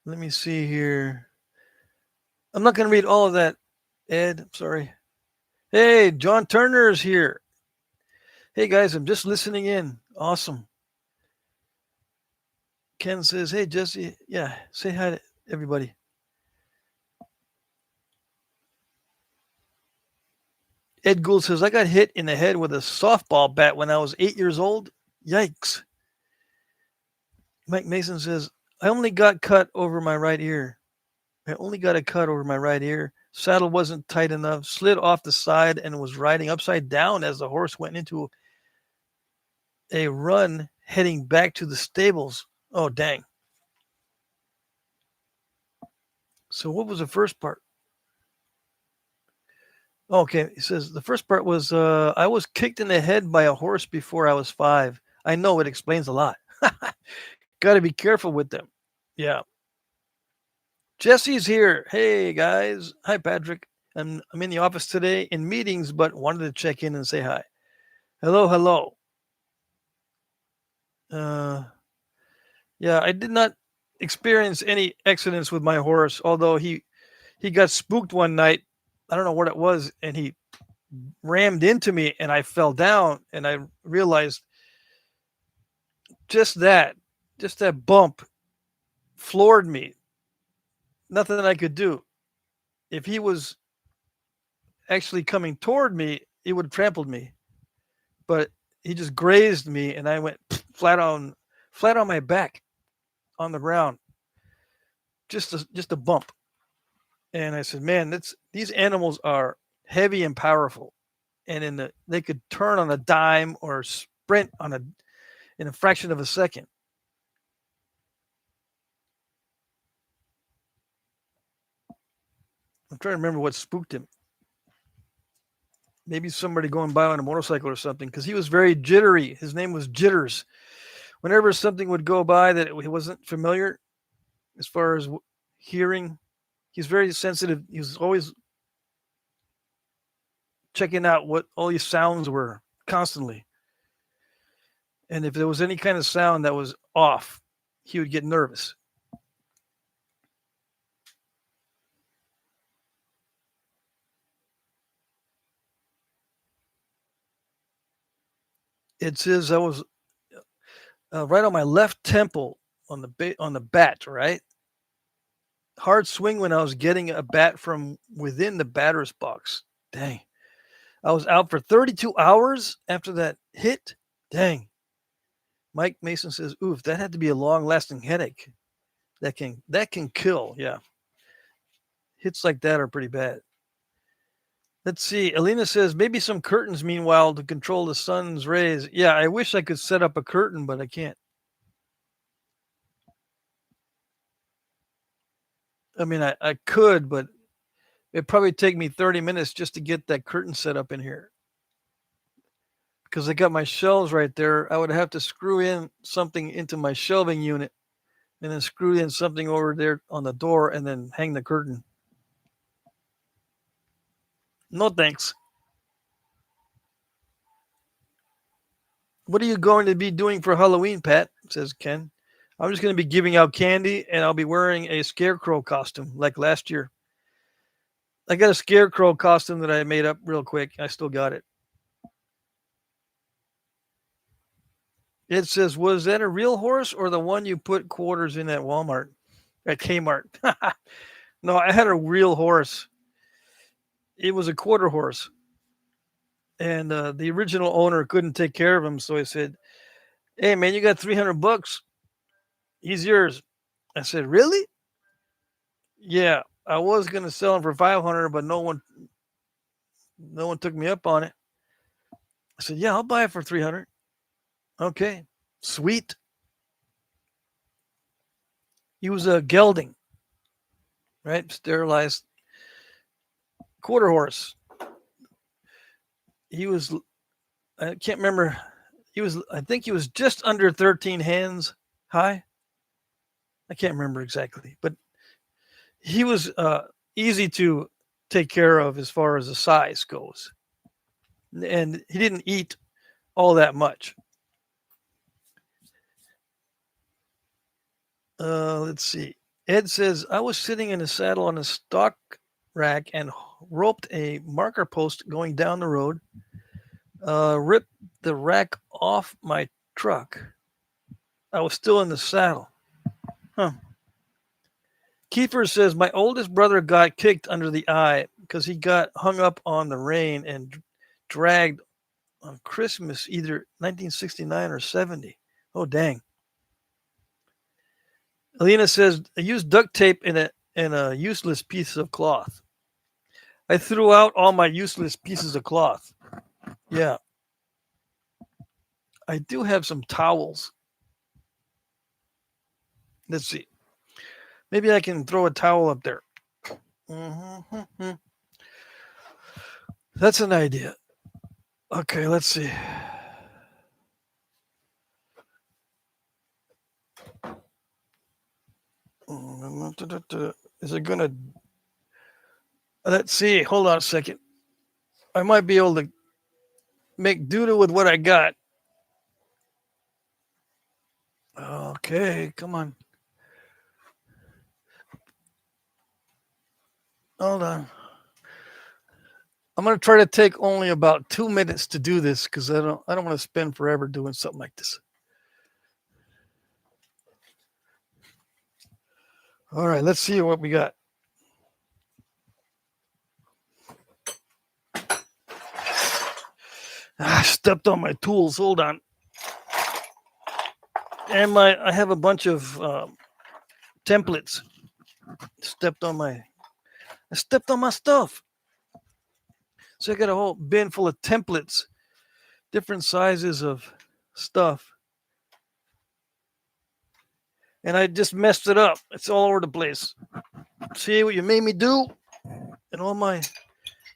Let me see here. I'm not going to read all of that, Ed. I'm sorry. Hey, John Turner is here. Hey, guys, I'm just listening in. Awesome. Ken says, hey, Jesse. Yeah, say hi to everybody. Ed Gould says, I got hit in the head with a softball bat when I was 8 years old. Yikes. Mike Mason says, I only got cut over my right ear. I only got a cut over my right ear. Saddle wasn't tight enough, slid off the side, and was riding upside down as the horse went into a run heading back to the stables. Oh, dang. So what was the first part? Okay, he says the first part was I was kicked in the head by a horse before I was 5. I know it explains a lot. Got to be careful with them. Yeah. Jesse's here. Hey guys. Hi Patrick. I'm in the office today in meetings, but wanted to check in and say hi. Hello, hello. Yeah, I did not experience any accidents with my horse, although he got spooked one night. I don't know what it was, and he rammed into me, and I fell down, and I realized just that bump floored me. Nothing that I could do. If he was actually coming toward me, he would have trampled me. But he just grazed me, and I went flat on my back on the ground. Just a bump. And I said, man, these animals are heavy and powerful, and they could turn on a dime or sprint in a fraction of a second. I'm trying to remember what spooked him. Maybe somebody going by on a motorcycle or something, because he was very jittery. His name was Jitters. Whenever something would go by that he wasn't familiar, as far as hearing, he's very sensitive. He was always checking out what all these sounds were constantly. And if there was any kind of sound that was off, he would get nervous. It says I was right on my left temple on the bat, right? Hard swing when I was getting a bat from within the batter's box. Dang. I was out for 32 hours after that hit. Dang. Mike Mason says, oof, that had to be a long-lasting headache. That can kill, yeah. Hits like that are pretty bad. Let's see. Alina says, maybe some curtains, meanwhile, to control the sun's rays. Yeah, I wish I could set up a curtain, but I can't. I mean, I could, but it'd probably take me 30 minutes just to get that curtain set up in here. Because I got my shelves right there. I would have to screw in something into my shelving unit and then screw in something over there on the door and then hang the curtain. No thanks. What are you going to be doing for Halloween, Pat? Says Ken. I'm just going to be giving out candy, and I'll be wearing a scarecrow costume like last year. I got a scarecrow costume that I made up real quick. I still got it. It says, was that a real horse or the one you put quarters in at Walmart, at Kmart? No, I had a real horse. It was a quarter horse. And the original owner couldn't take care of him. So I said, hey, man, you got $300. He's yours. I said, really? Yeah, I was going to sell him for 500, but no one took me up on it. I said, yeah, I'll buy it for 300. Okay, sweet. He was a gelding, right? Sterilized quarter horse. He was, I can't remember. I think he was just under 13 hands high. I can't remember exactly, but he was easy to take care of as far as the size goes. And he didn't eat all that much. Let's see. Ed says, I was sitting in a saddle on a stock rack and roped a marker post going down the road. Ripped the rack off my truck. I was still in the saddle. Huh. Kiefer says, my oldest brother got kicked under the eye because he got hung up on the rein and dragged on Christmas, either 1969 or 70. Oh, dang. Alina says, I used duct tape in a useless piece of cloth. I threw out all my useless pieces of cloth. Yeah. I do have some towels. Let's see. Maybe I can throw a towel up there. Mm-hmm. That's an idea. Okay, let's see. Is it gonna? Let's see. Hold on a second. I might be able to make do with what I got. Okay, come on. Hold on. I'm gonna try to take only about 2 minutes to do this because I don't want to spend forever doing something like this. All right, let's see what we got. I stepped on my tools. Hold on. And I have a bunch of templates. I stepped on my stuff. So I got a whole bin full of templates, different sizes of stuff. And I just messed it up. It's all over the place. See what you made me do? And all my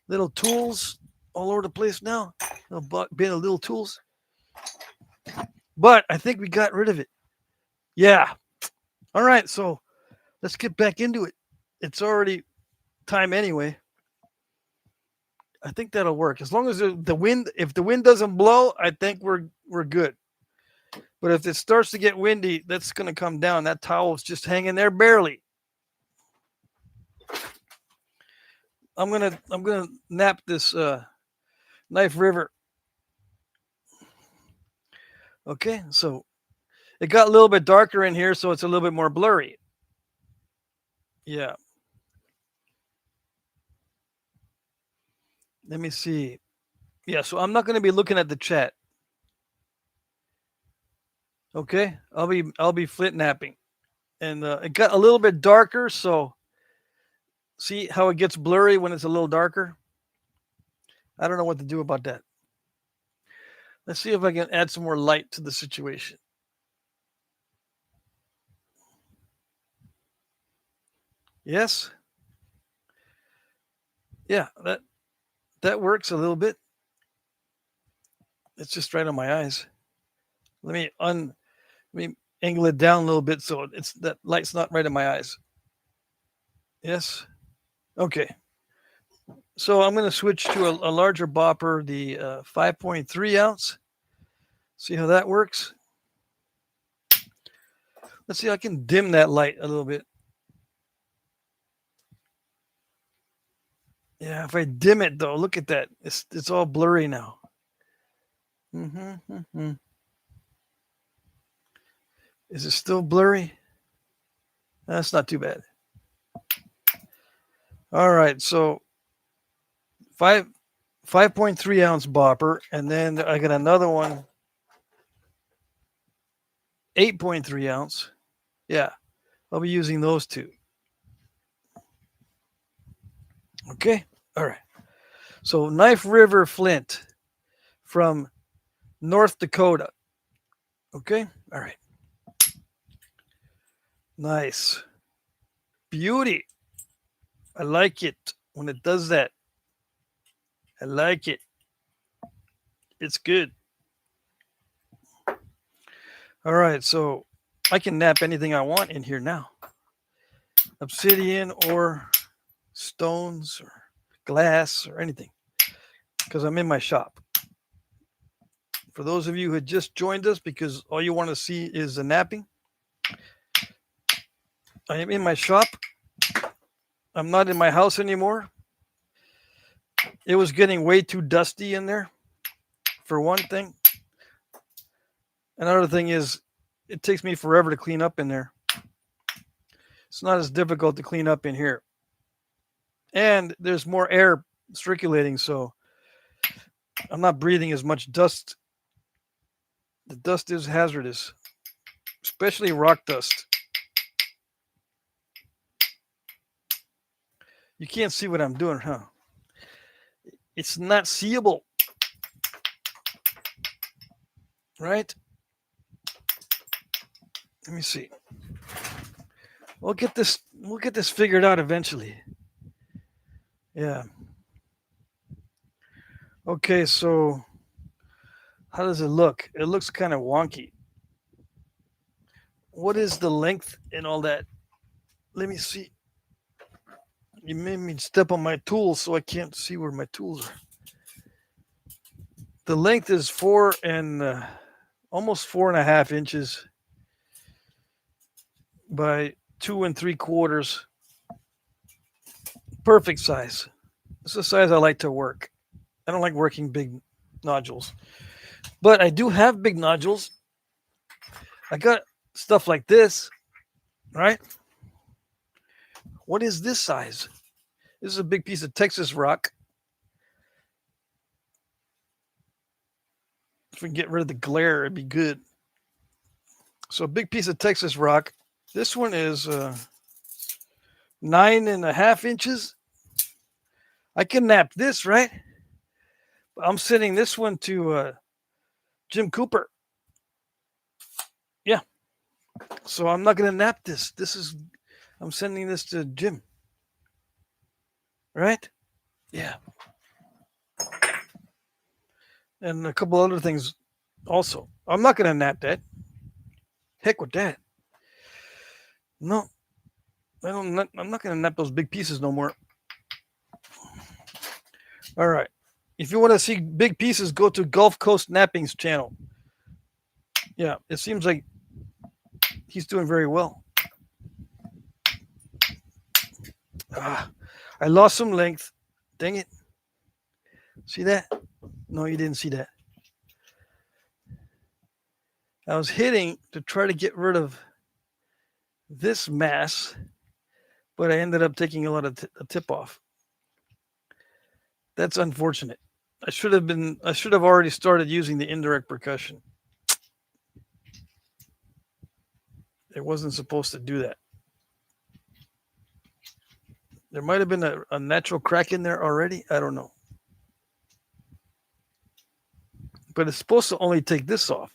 little tools all over the place now. A bin of little tools. But I think we got rid of it. Yeah. All right. So let's get back into it. It's already time anyway. I think that'll work. As long as the wind, if the wind doesn't blow, I think we're good. But if it starts to get windy, that's going to come down. That towel's just hanging there barely. I'm gonna nap this Knife River. Okay, so it got a little bit darker in here, so it's a little bit more blurry. Yeah. Let me see. Yeah, so I'm not going to be looking at the chat. Okay, I'll be Flintnapping, and it got a little bit darker. So see how it gets blurry when it's a little darker. I don't know what to do about that. Let's see if I can add some more light to the situation. Yes. Yeah, that works a little bit. It's just right on my eyes. Let me angle it down a little bit so it's that light's not right in my eyes. Yes. Okay. So I'm going to switch to a larger bopper, the 5.3 ounce. See how that works? Let's see, I can dim that light a little bit. Yeah, if I dim it though, look at that. It's all blurry now. Is it still blurry? That's not too bad. All right, so 5.3 ounce bopper, and then I got another one, 8.3 ounce. Yeah, I'll be using those two. Okay, all right. So Knife River Flint from North Dakota. Okay, all right. Nice. Beauty. I like it when it does that. I like it. It's good. All right, so I can nap anything I want in here now. Obsidian or stones or glass or anything, because I'm in my shop. For those of you who had just joined us because all you want to see is the napping, I am in my shop. I'm not in my house anymore. It was getting way too dusty in there, for one thing. Another thing is, it takes me forever to clean up in there. It's not as difficult to clean up in here. And there's more air circulating, so I'm not breathing as much dust. The dust is hazardous, especially rock dust. You can't see what I'm doing, huh? It's not seeable, right? Let me see. We'll get this figured out eventually. Yeah. Okay, so how does it look? It looks kind of wonky. What is the length and all that? Let me see. You made me step on my tools, so I can't see where my tools are. The length is almost 4.5 inches by 2 3/4. Perfect size. It's the size I like to work. I don't like working big nodules, but I do have big nodules. I got stuff like this, right? What is this size? This is a big piece of Texas rock. If we can get rid of the glare, it'd be good. So a big piece of Texas rock. This one is 9.5 inches. I can nap this, right? I'm sending this one to Jim Cooper. Yeah. So I'm not going to nap this. I'm sending this to Jim. Right? Yeah. And a couple other things also. I'm not going to nap that. Heck with that. No. I'm not going to nap those big pieces no more. All right. If you want to see big pieces, go to Gulf Coast Knapping's channel. Yeah, it seems like he's doing very well. I lost some length. Dang it. See that? No, you didn't see that. I was hitting to try to get rid of this mass, but I ended up taking a lot of a tip off. That's unfortunate. I should have already started using the indirect percussion. It wasn't supposed to do that. There might have been a natural crack in there already. I don't know. But it's supposed to only take this off.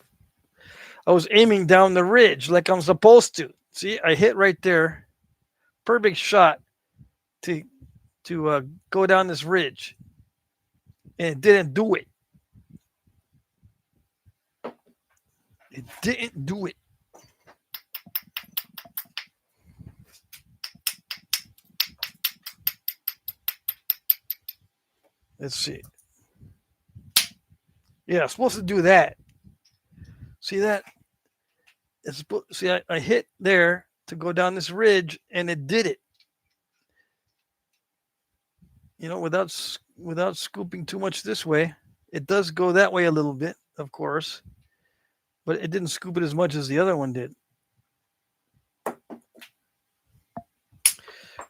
I was aiming down the ridge like I'm supposed to. See, I hit right there. Perfect shot to go down this ridge. And it didn't do it. It didn't do it. Let's see. Yeah, I'm supposed to do that. See that? See, I hit there to go down this ridge, and it did it. Without scooping too much this way. It does go that way a little bit, of course, but it didn't scoop it as much as the other one did.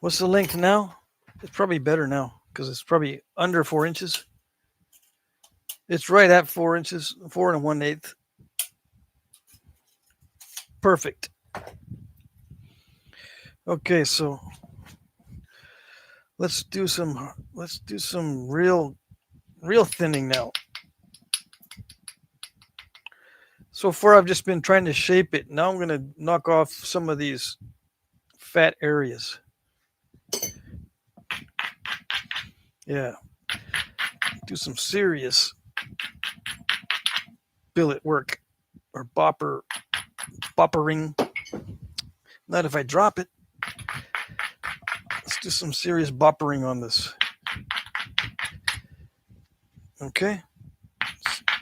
What's the length now? It's probably better now because it's probably under 4 inches. It's right at 4 inches, 4 1/8. Perfect. Okay, so let's do some real thinning now. So far I've just been trying to shape it. Now I'm going to knock off some of these fat areas. Yeah. Do some serious billet work or boppering. Not if I drop it. Let's do some serious boppering on this. Okay.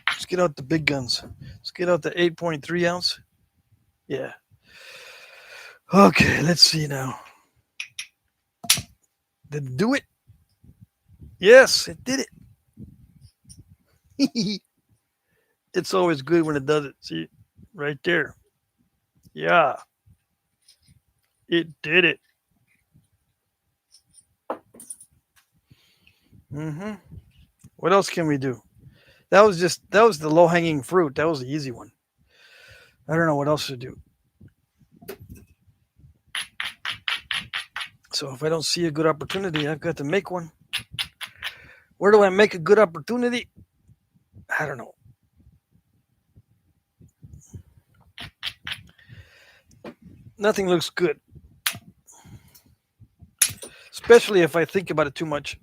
Let's get out the big guns. Let's get out the 8.3 ounce. Yeah. Okay, let's see now. Did it do it? Yes, it did it. It's always good when it does it. See, right there. Yeah. It did it. What else can we do? That was the low-hanging fruit. That was the easy one. I don't know what else to do. So if I don't see a good opportunity, I've got to make one. Where do I make a good opportunity? I don't know. Nothing looks good. Especially if I think about it too much.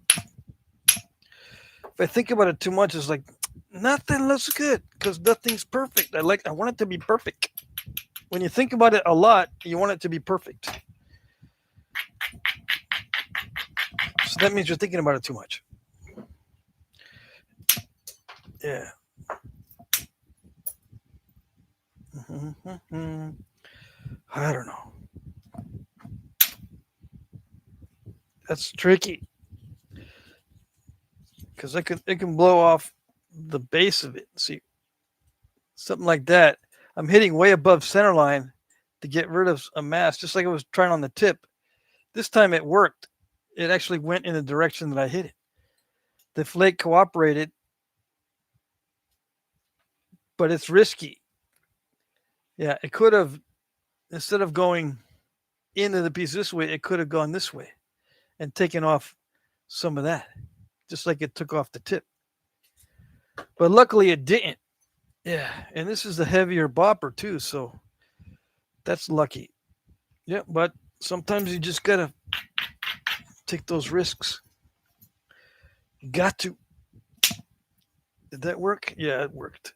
If I think about it too much, it's like nothing looks good because nothing's perfect. I want it to be perfect. When you think about it a lot, you want it to be perfect. So that means you're thinking about it too much. Yeah. I don't know. That's tricky because it can blow off the base of it. See, something like that. I'm hitting way above center line to get rid of a mass, just like I was trying on the tip. This time it worked. It actually went in the direction that I hit it. The flake cooperated, but it's risky. Yeah, it could have, instead of going into the piece this way, it could have gone this way and taken off some of that, just like it took off the tip. But luckily it didn't. Yeah, and this is the heavier bopper too, so that's lucky. Yeah, but sometimes you just gotta take those risks. You got to. Did that work? Yeah, it worked.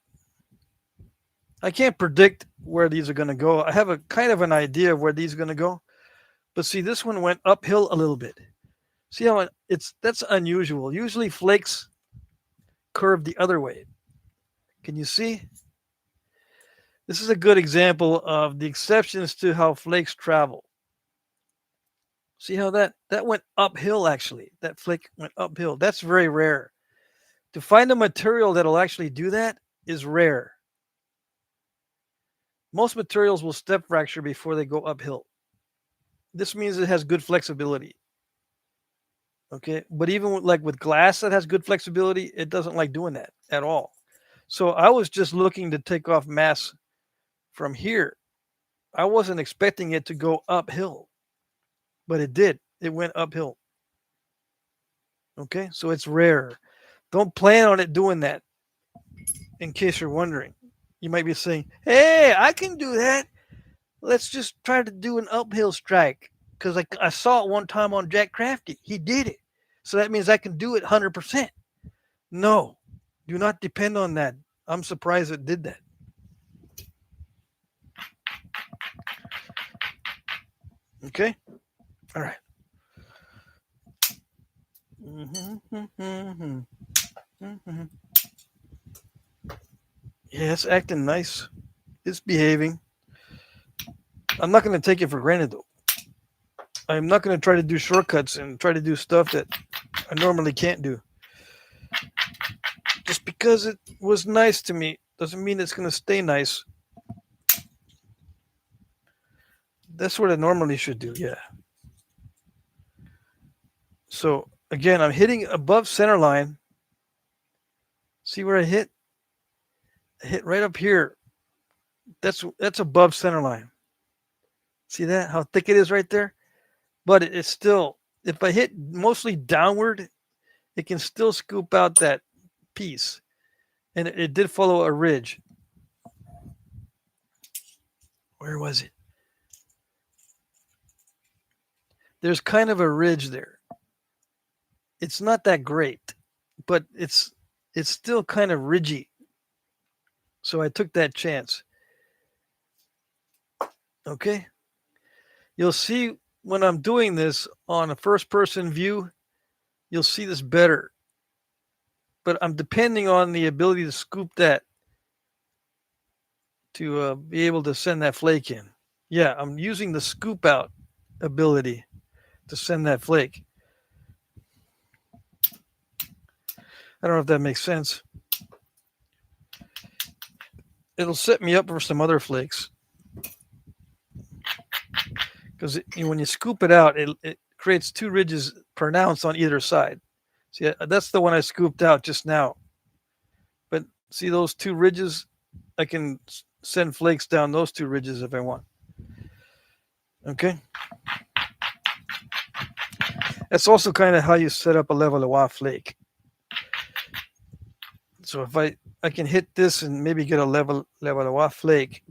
I can't predict where these are going to go. I have a kind of an idea of where these are going to go. But see, this one went uphill a little bit. See how that's unusual. Usually flakes curve the other way. Can you see? This is a good example of the exceptions to how flakes travel. See how that went uphill, actually. That flake went uphill. That's very rare. To find a material that'll actually do that is rare. Most materials will step fracture before they go uphill. This means it has good flexibility. Okay, but even with glass that has good flexibility, it doesn't like doing that at all. So I was just looking to take off mass from here. I wasn't expecting it to go uphill, but it did. It went uphill. Okay, so it's rare. Don't plan on it doing that. In case you're wondering, you might be saying, "Hey, I can do that. Let's just try to do an uphill strike." Because I saw it one time on Jack Crafty. He did it. So that means I can do it 100%. No, do not depend on that. I'm surprised it did that. Okay? All right. Yeah, it's acting nice. It's behaving. I'm not going to take it for granted, though. I'm not going to try to do shortcuts and try to do stuff that I normally can't do. Just because it was nice to me doesn't mean it's going to stay nice. That's what I normally should do, yeah. So, again, I'm hitting above center line. See where I hit? I hit right up here. That's above center line. See that? How thick it is right there? But it's still, if I hit mostly downward, it can still scoop out that piece. And it did follow a ridge. Where was it? There's kind of a ridge there. It's not that great, but it's still kind of ridgy. So I took that chance. Okay. You'll see when I'm doing this on a first person view, you'll see this better. But I'm depending on the ability to scoop that to be able to send that flake in. Yeah, I'm using the scoop out ability to send that flake. I don't know if that makes sense. It'll set me up for some other flakes. Because when you scoop it out, it creates two ridges pronounced on either side. See, that's the one I scooped out just now. But see those two ridges? I can send flakes down those two ridges if I want. Okay? That's also kind of how you set up a Levallois flake. So if I can hit this and maybe get a Levallois flake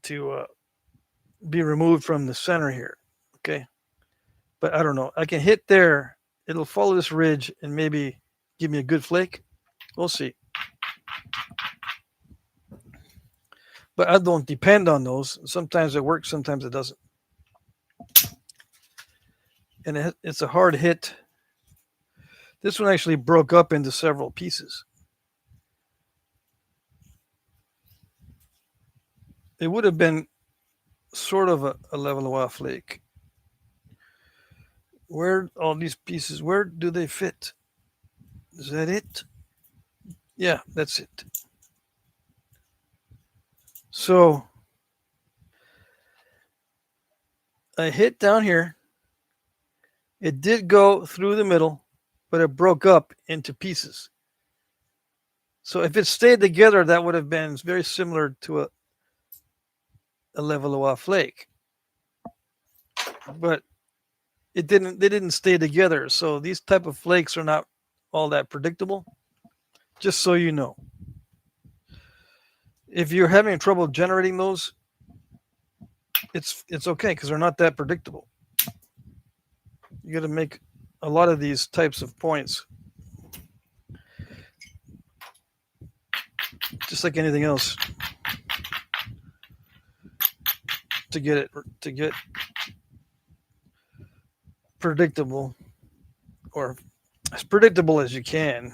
to be removed from the center here. Okay? But I don't know. I can hit there. It'll follow this ridge and maybe give me a good flake. We'll see. But I don't depend on those. Sometimes it works, sometimes it doesn't. And it's a hard hit. This one actually broke up into several pieces. It would have been sort of a Levallois flake. Where all these pieces, where do they fit? Is that it? Yeah, that's it. So I hit down here. It did go through the middle, but it broke up into pieces. So if it stayed together, that would have been very similar to a Levallois flake. But it didn't. They didn't stay together. So these type of flakes are not all that predictable. Just so you know. If you're having trouble generating those, it's okay because they're not that predictable. You got to make a lot of these types of points, just like anything else, to get predictable, or as predictable as you can,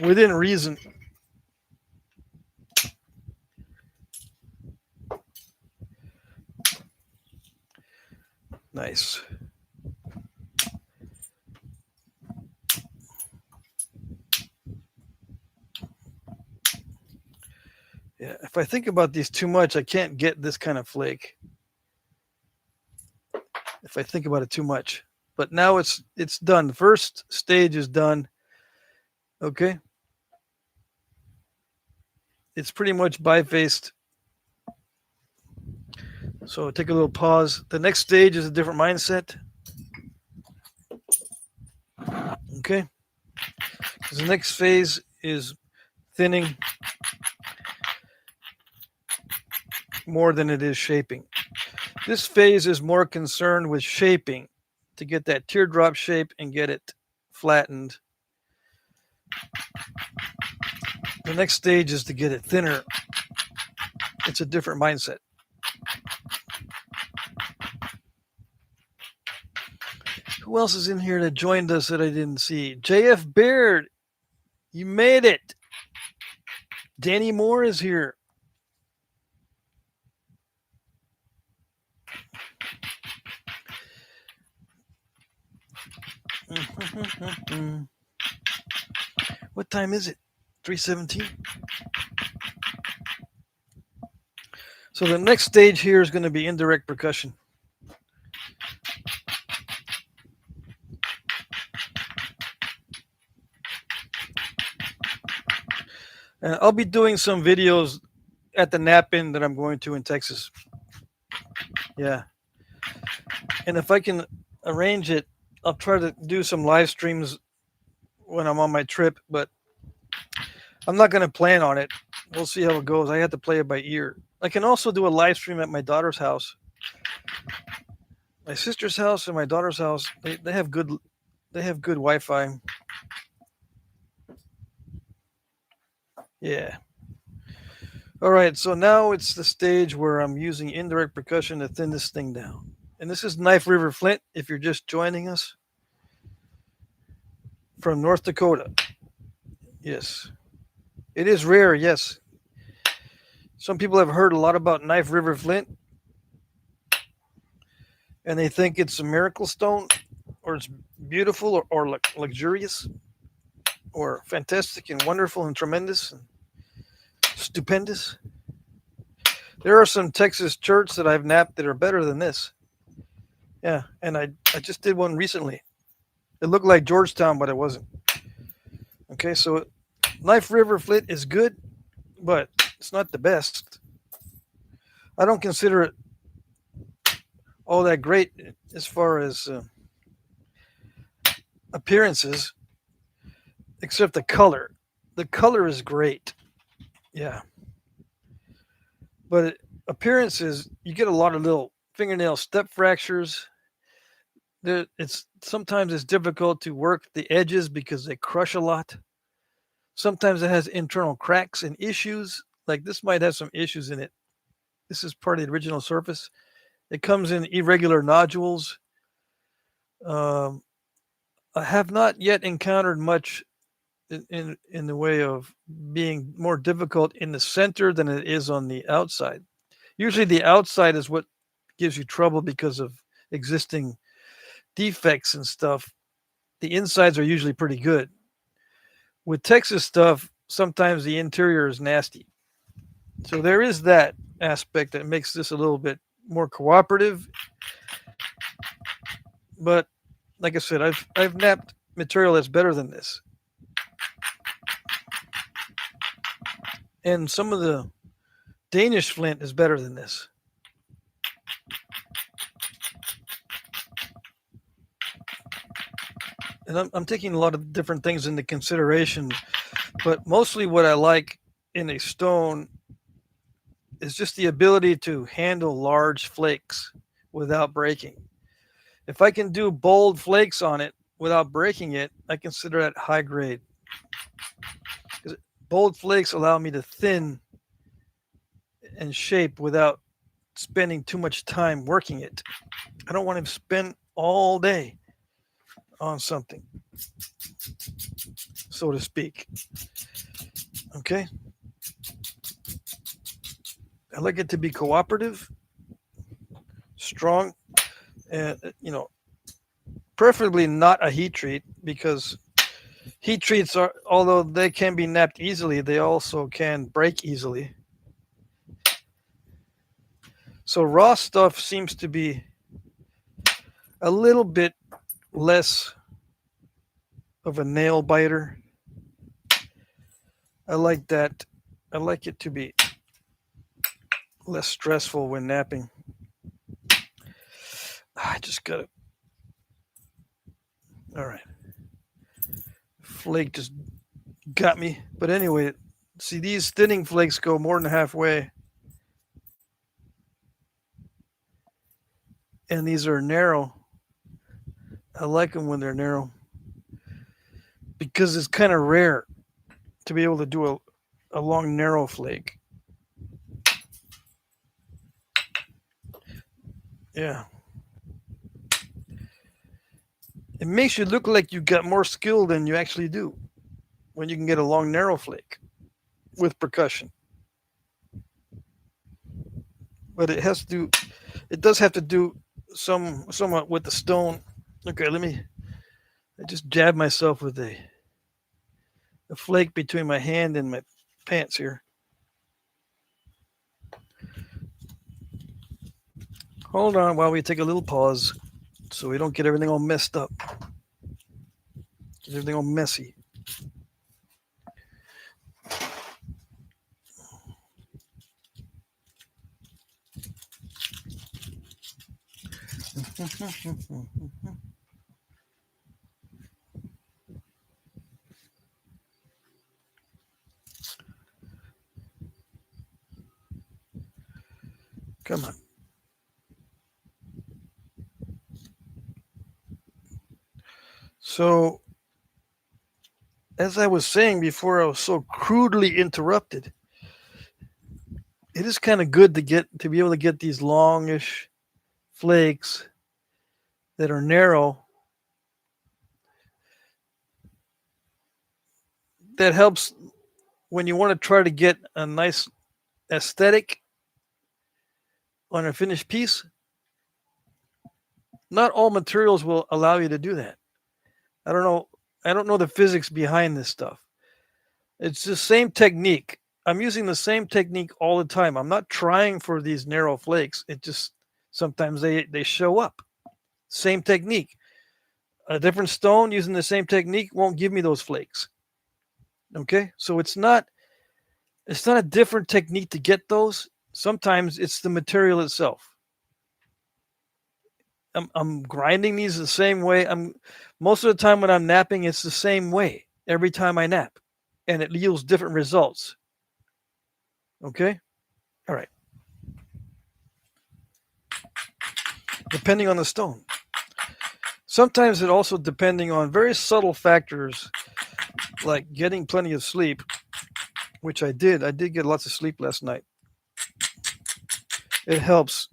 within reason. Nice. Yeah, if I think about these too much, I can't get this kind of flake. If I think about it too much. But now it's done. The first stage is done. Okay. It's pretty much bifaced. So take a little pause. The next stage is a different mindset. Okay. Because the next phase is thinning more than it is shaping. This phase is more concerned with shaping to get that teardrop shape and get it flattened. The next stage is to get it thinner. It's a different mindset. Who else is in here that joined us that I didn't see? JF Baird, you made it. Danny Moore is here. What time is it? 3:17. So the next stage here is going to be indirect percussion. And I'll be doing some videos at the Knapping that I'm going to in Texas. Yeah. And if I can arrange it, I'll try to do some live streams when I'm on my trip, but I'm not going to plan on it. We'll see how it goes. I have to play it by ear. I can also do a live stream at my daughter's house. My sister's house and my daughter's house, they have good Wi-Fi. Yeah. All right, so now it's the stage where I'm using indirect percussion to thin this thing down. And this is Knife River Flint, if you're just joining us from North Dakota. Yes. It is rare, yes. Some people have heard a lot about Knife River Flint, and they think it's a miracle stone, or it's beautiful, or luxurious, or fantastic and wonderful and tremendous and stupendous. There are some Texas churches that I've napped that are better than this. Yeah, and I just did one recently. It looked like Georgetown, but it wasn't. Okay, so Knife River Flint is good, but it's not the best. I don't consider it all that great as far as appearances, except the color. The color is great. Yeah. But appearances, you get a lot of little fingernail step fractures. Sometimes it's difficult to work the edges because they crush a lot. Sometimes it has internal cracks and issues. Like this might have some issues in it. This is part of the original surface. It comes in irregular nodules. I have not yet encountered much in the way of being more difficult in the center than it is on the outside. Usually the outside is what gives you trouble because of existing defects and stuff. The insides are usually pretty good. With Texas stuff, sometimes the interior is nasty. So there is that aspect that makes this a little bit more cooperative. But like I said, I've napped material that's better than this. And some of the Danish flint is better than this. And I'm taking a lot of different things into consideration, but mostly what I like in a stone is just the ability to handle large flakes without breaking. If I can do bold flakes on it without breaking it, I consider that high grade. Because bold flakes allow me to thin and shape without spending too much time working it. I don't want to spend all day on something, so to speak. Okay? I like it to be cooperative, strong, and, preferably not a heat treat, because heat treats are, although they can be napped easily, they also can break easily. So raw stuff seems to be a little bit less of a nail biter. I like that. I like it to be less stressful when napping. I just got it. All right. Flake just got me. But anyway, see, these thinning flakes go more than halfway. And these are narrow. I like them when they're narrow, because it's kind of rare to be able to do a long, narrow flake. Yeah. It makes you look like you got more skill than you actually do when you can get a long, narrow flake with percussion. But it does have to do somewhat with the stone. Okay, let me I just jabbed myself with a flake between my hand and my pants here. Hold on while we take a little pause so we don't get everything all messed up. Get everything all messy. Come on. So, as I was saying before, I was so crudely interrupted. It is kind of good to be able to get these longish flakes that are narrow. That helps when you want to try to get a nice aesthetic on a finished piece. Not all materials will allow you to do that. I don't know. I don't know the physics behind this stuff. It's the same technique. I'm using the same technique all the time. I'm not trying for these narrow flakes. It just sometimes they show up. Same technique. A different stone using the same technique won't give me those flakes. Okay? So it's not a different technique to get those. Sometimes it's the material itself. I'm grinding these the same way. Most of the time when I'm napping, it's the same way every time I nap, and it yields different results. Okay, all right. Depending on the stone. Sometimes it also depending on very subtle factors like getting plenty of sleep, which I did. I did get lots of sleep last night. It helps.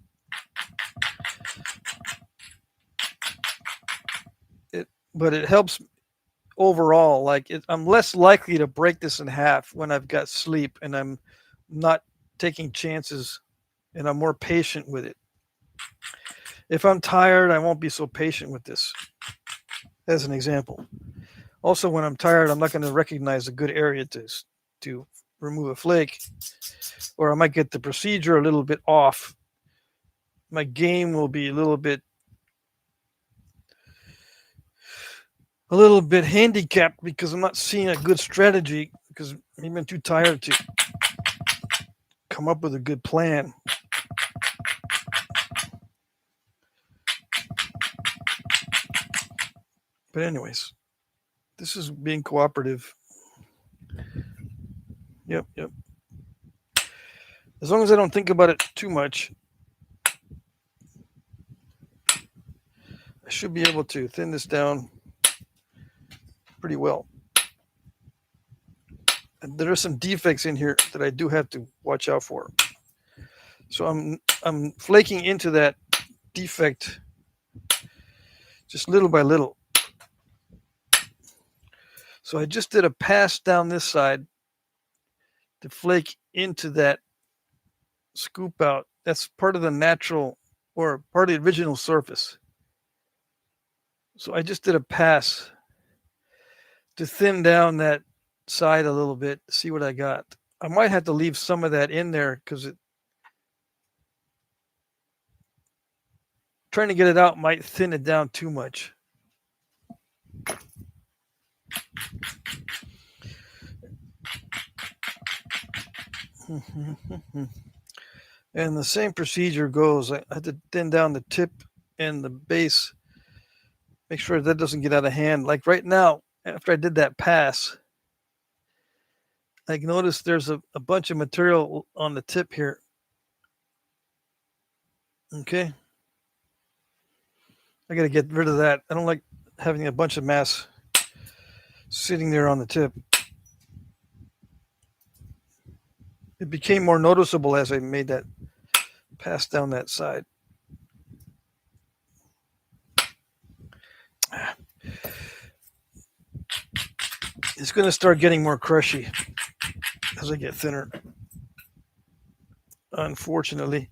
But it helps overall. I'm less likely to break this in half when I've got sleep and I'm not taking chances, and I'm more patient with it. If I'm tired, I won't be so patient with this, as an example. Also, when I'm tired, I'm not going to recognize a good area to remove a flake, or I might get the procedure a little bit off. My game will be a little bit handicapped because I'm not seeing a good strategy because I've been too tired to come up with a good plan. But anyways, this is being cooperative. Yep. As long as I don't think about it too much, I should be able to thin this down pretty well. And there are some defects in here that I do have to watch out for. So I'm flaking into that defect just little by little. So I just did a pass down this side to flake into that scoop out. That's part of the natural or part of the original surface. So I just did a pass to thin down that side a little bit, see what I got. I might have to leave some of that in there because trying to get it out might thin it down too much. And the same procedure goes. I had to thin down the tip and the base, make sure that doesn't get out of hand. Like right now, after I did that pass, I noticed there's a bunch of material on the tip here. Okay. I got to get rid of that. I don't like having a bunch of mass sitting there on the tip. It became more noticeable as I made that pass down that side. It's going to start getting more crushy as I get thinner, unfortunately.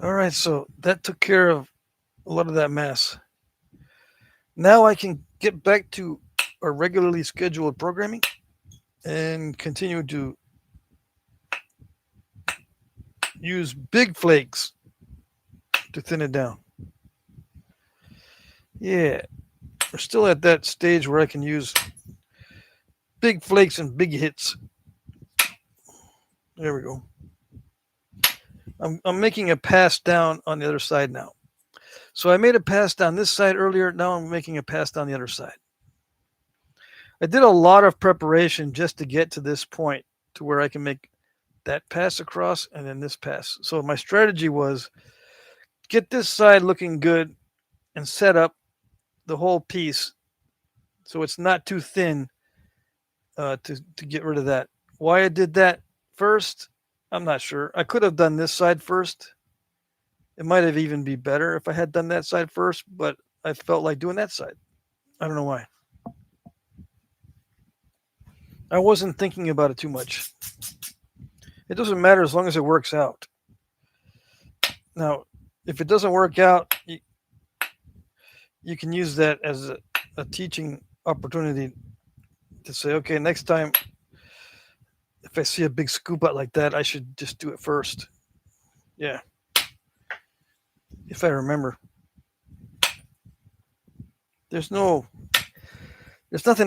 All right, so that took care of a lot of that mess. Now I can get back to our regularly scheduled programming and continue to use big flakes to thin it down. Yeah, we're still at that stage where I can use big flakes and big hits. There we go. I'm making a pass down on the other side now. So I made a pass down this side earlier. Now I'm making a pass down the other side. I did a lot of preparation just to get to this point to where I can make that pass across and then this pass. So my strategy was get this side looking good and set up the whole piece so it's not too thin to get rid of that. Why I did that first, I'm not sure. I could have done this side first. It might have even be better if I had done that side first, but I felt like doing that side. I don't know why. I wasn't thinking about it too much. It doesn't matter as long as it works out. Now, if it doesn't work out, you can use that as a teaching opportunity to say, okay, next time if I see a big scoop out like that, I should just do it first. Yeah. If I remember. There's nothing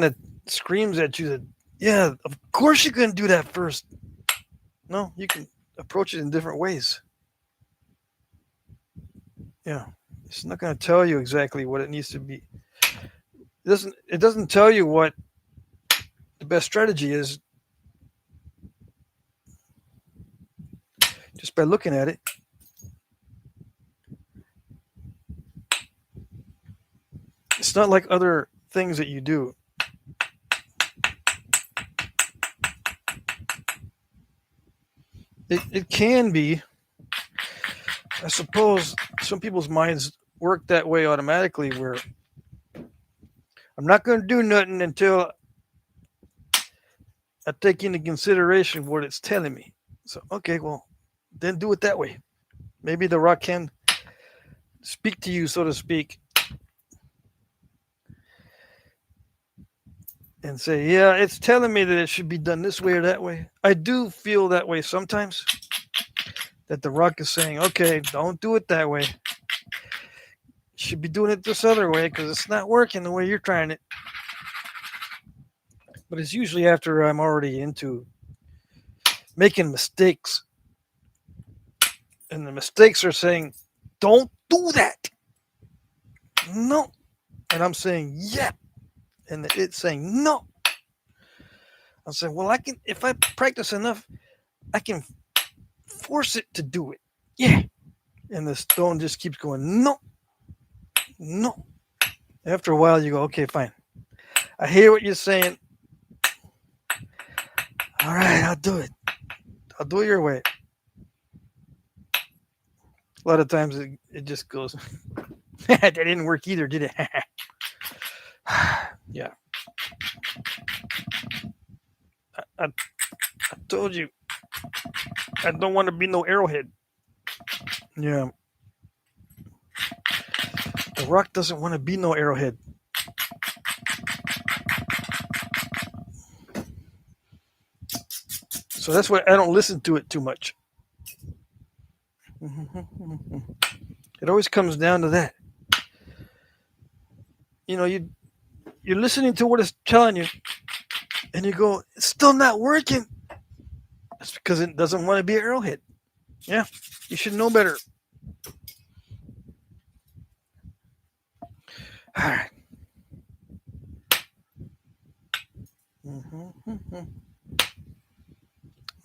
that screams at you that, yeah, of course you can do that first. No, you can approach it in different ways. Yeah. It's not going to tell you exactly what it needs to be. It doesn't tell you what the best strategy is just by looking at it. It's not like other things that you do. It can be. I suppose some people's minds work that way automatically where I'm not going to do nothing until I take into consideration what it's telling me. So, okay, well, then do it that way. Maybe the rock can speak to you, so to speak, and say, yeah, it's telling me that it should be done this way or that way. I do feel that way sometimes, that the rock is saying, okay, don't do it that way. You should be doing it this other way because it's not working the way you're trying it. But it's usually after I'm already into making mistakes. And the mistakes are saying, don't do that. No. And I'm saying, yeah. And it's saying, no. I'm saying, well, I can, if I practice enough, I can force it to do it. Yeah. And the stone just keeps going, no. No. After a while, you go, okay, fine. I hear what you're saying. All right, I'll do it. I'll do it your way. A lot of times it just goes, that didn't work either, did it? Yeah. I told you, I don't want to be no arrowhead. Yeah. The rock doesn't want to be no arrowhead. So that's why I don't listen to it too much. It always comes down to that. You know, you're listening to what it's telling you, and you go, it's still not working. That's because it doesn't want to be an arrowhead. Yeah, you should know better. All right.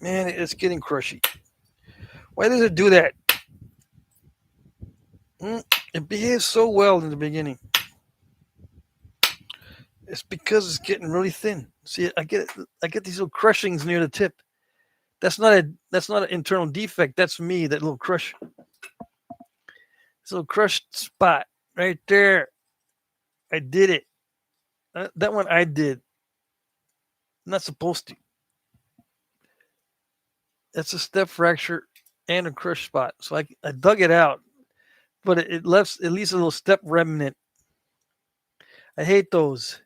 Man, it's getting crushy. Why does it do that? It behaves so well in the beginning. It's because it's getting really thin. See, I get these little crushings near the tip. That's not an internal defect. That's me. That little crush, this little crushed spot right there. I did it. That one I did. I'm not supposed to. That's a step fracture. and a crush spot. So I dug it out, but it left at least a little step remnant. I hate those.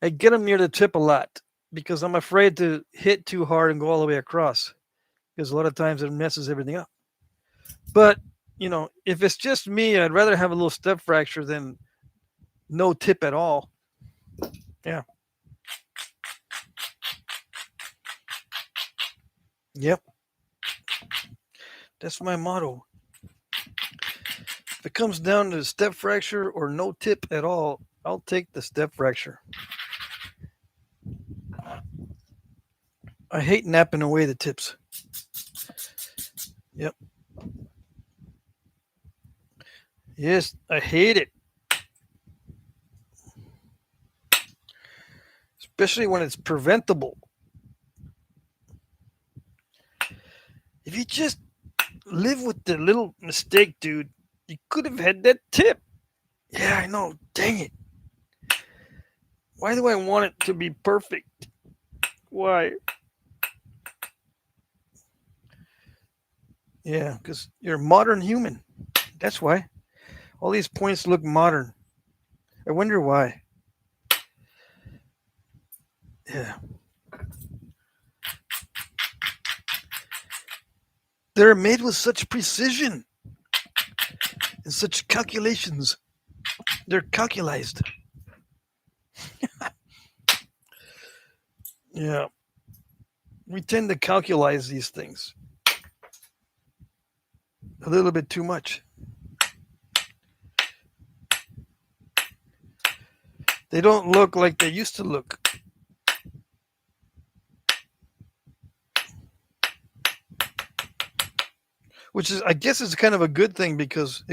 I get them near the tip a lot because I'm afraid to hit too hard and go all the way across because a lot of times it messes everything up. But, if it's just me, I'd rather have a little step fracture than no tip at all. Yeah. Yep. That's my motto. If it comes down to step fracture or no tip at all, I'll take the step fracture. I hate napping away the tips. Yep. Yes, I hate it. Especially when it's preventable. If you just live with the little mistake, dude, you could have had that tip. Yeah, I know. Dang it. Why do I want it to be perfect? Why? Yeah, because you're a modern human. That's why. All these points look modern. I wonder why. Yeah. They're made with such precision and such calculations. They're calculized. Yeah. We tend to calculize these things a little bit too much. They don't look like they used to look. Which is, I guess, is kind of a good thing because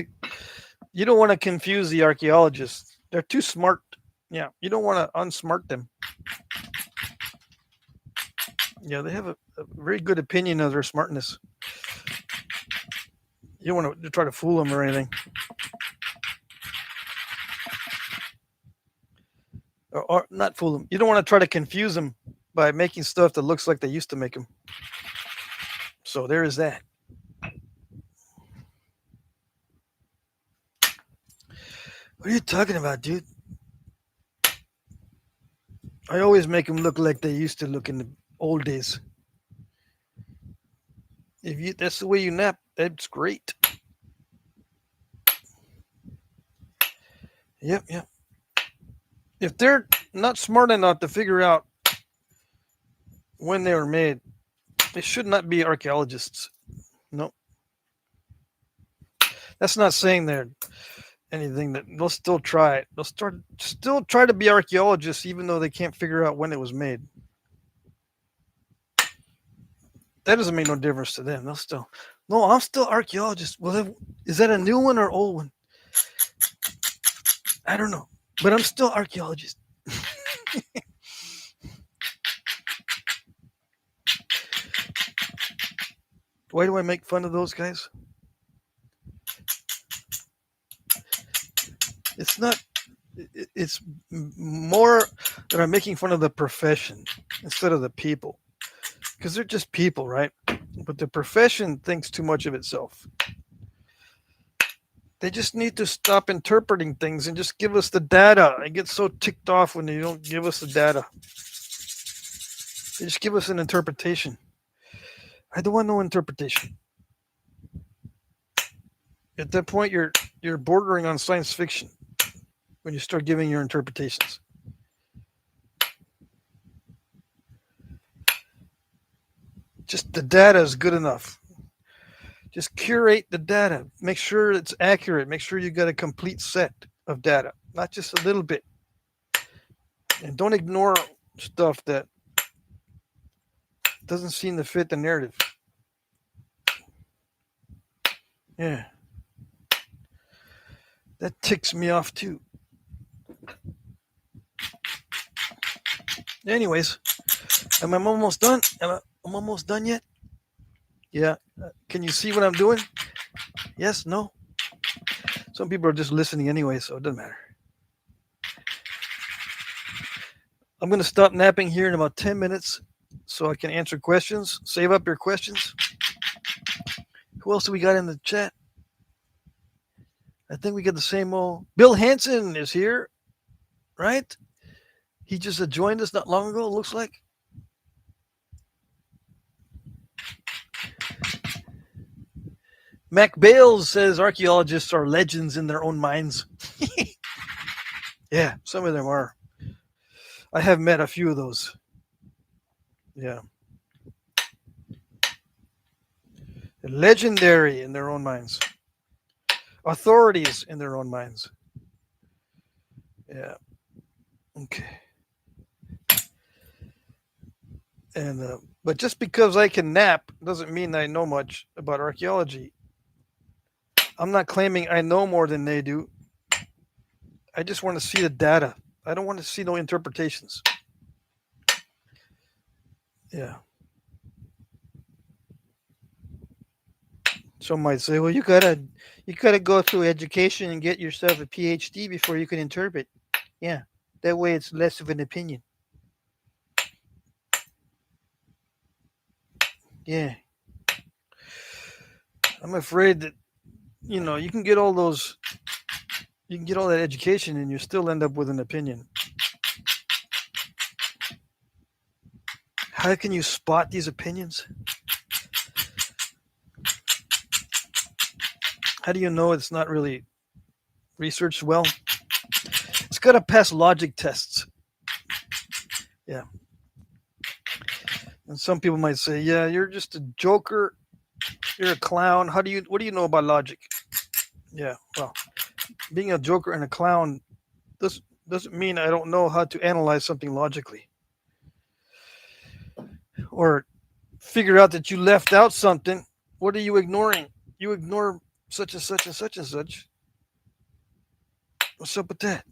you don't want to confuse the archaeologists. They're too smart. Yeah, you don't want to unsmart them. Yeah, they have a very good opinion of their smartness. You don't want to try to fool them or anything. Or not fool them. You don't want to try to confuse them by making stuff that looks like they used to make them. So there is that. What are you talking about, dude? I always make them look like they used to look in the old days. If that's the way you nap, that's great. Yep. If they're not smart enough to figure out when they were made, they should not be archaeologists. No. That's not saying they're anything that they'll still try it. They'll still try to be archaeologists even though they can't figure out when it was made. That doesn't make no difference to them. They'll still, no, I'm still archaeologist. Well, is that a new one or old one? I don't know, but I'm still archaeologist. Why do I make fun of those guys? It's not. It's more that I'm making fun of the profession instead of the people, because they're just people, right? But the profession thinks too much of itself. They just need to stop interpreting things and just give us the data. I get so ticked off when they don't give us the data. They just give us an interpretation. I don't want no interpretation. At that point, you're bordering on science fiction when you start giving your interpretations. Just the data is good enough. Just curate the data. Make sure it's accurate. Make sure you got a complete set of data, not just a little bit. And don't ignore stuff that doesn't seem to fit the narrative. Yeah. That ticks me off too. Anyways, am I almost done? I'm almost done yet? Yeah. Can you see what I'm doing? Yes? No? Some people are just listening anyway, so it doesn't matter. I'm going to stop napping here in about 10 minutes so I can answer questions. Save up your questions. Who else do we got in the chat? I think we got the same old. Bill Hansen is here, right? He just joined us not long ago, it looks like. Mac Bales says archaeologists are legends in their own minds. Yeah, some of them are. I have met a few of those. Yeah. Legendary in their own minds. Authorities in their own minds. Yeah. Okay. And but just because I can nap doesn't mean I know much about archaeology. I'm not claiming I know more than they do. I just want to see the data. I don't want to see no interpretations. Yeah. Some might say, well, you gotta go through education and get yourself a PhD before you can interpret. Yeah. That way it's less of an opinion. Yeah. I'm afraid that, you can get all that education and you still end up with an opinion. How can you spot these opinions? How do you know it's not really researched well? It's got to pass logic tests. Yeah. And some people might say, yeah, you're just a joker. You're a clown. What do you know about logic? Yeah. Well, being a joker and a clown doesn't mean I don't know how to analyze something logically. Or figure out that you left out something. What are you ignoring? You ignore such and such and such and such. What's up with that?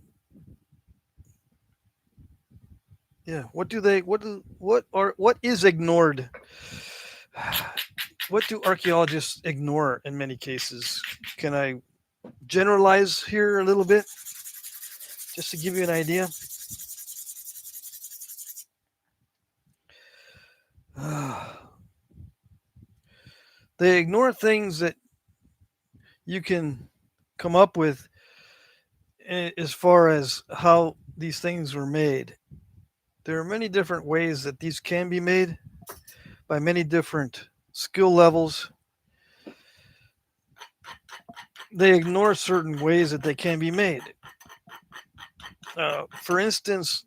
Yeah. What is ignored? What do archaeologists ignore in many cases? Can I generalize here a little bit? Just to give you an idea. They ignore things that you can come up with as far as how these things were made. There are many different ways that these can be made by many different skill levels. They ignore certain ways that they can be made. For instance,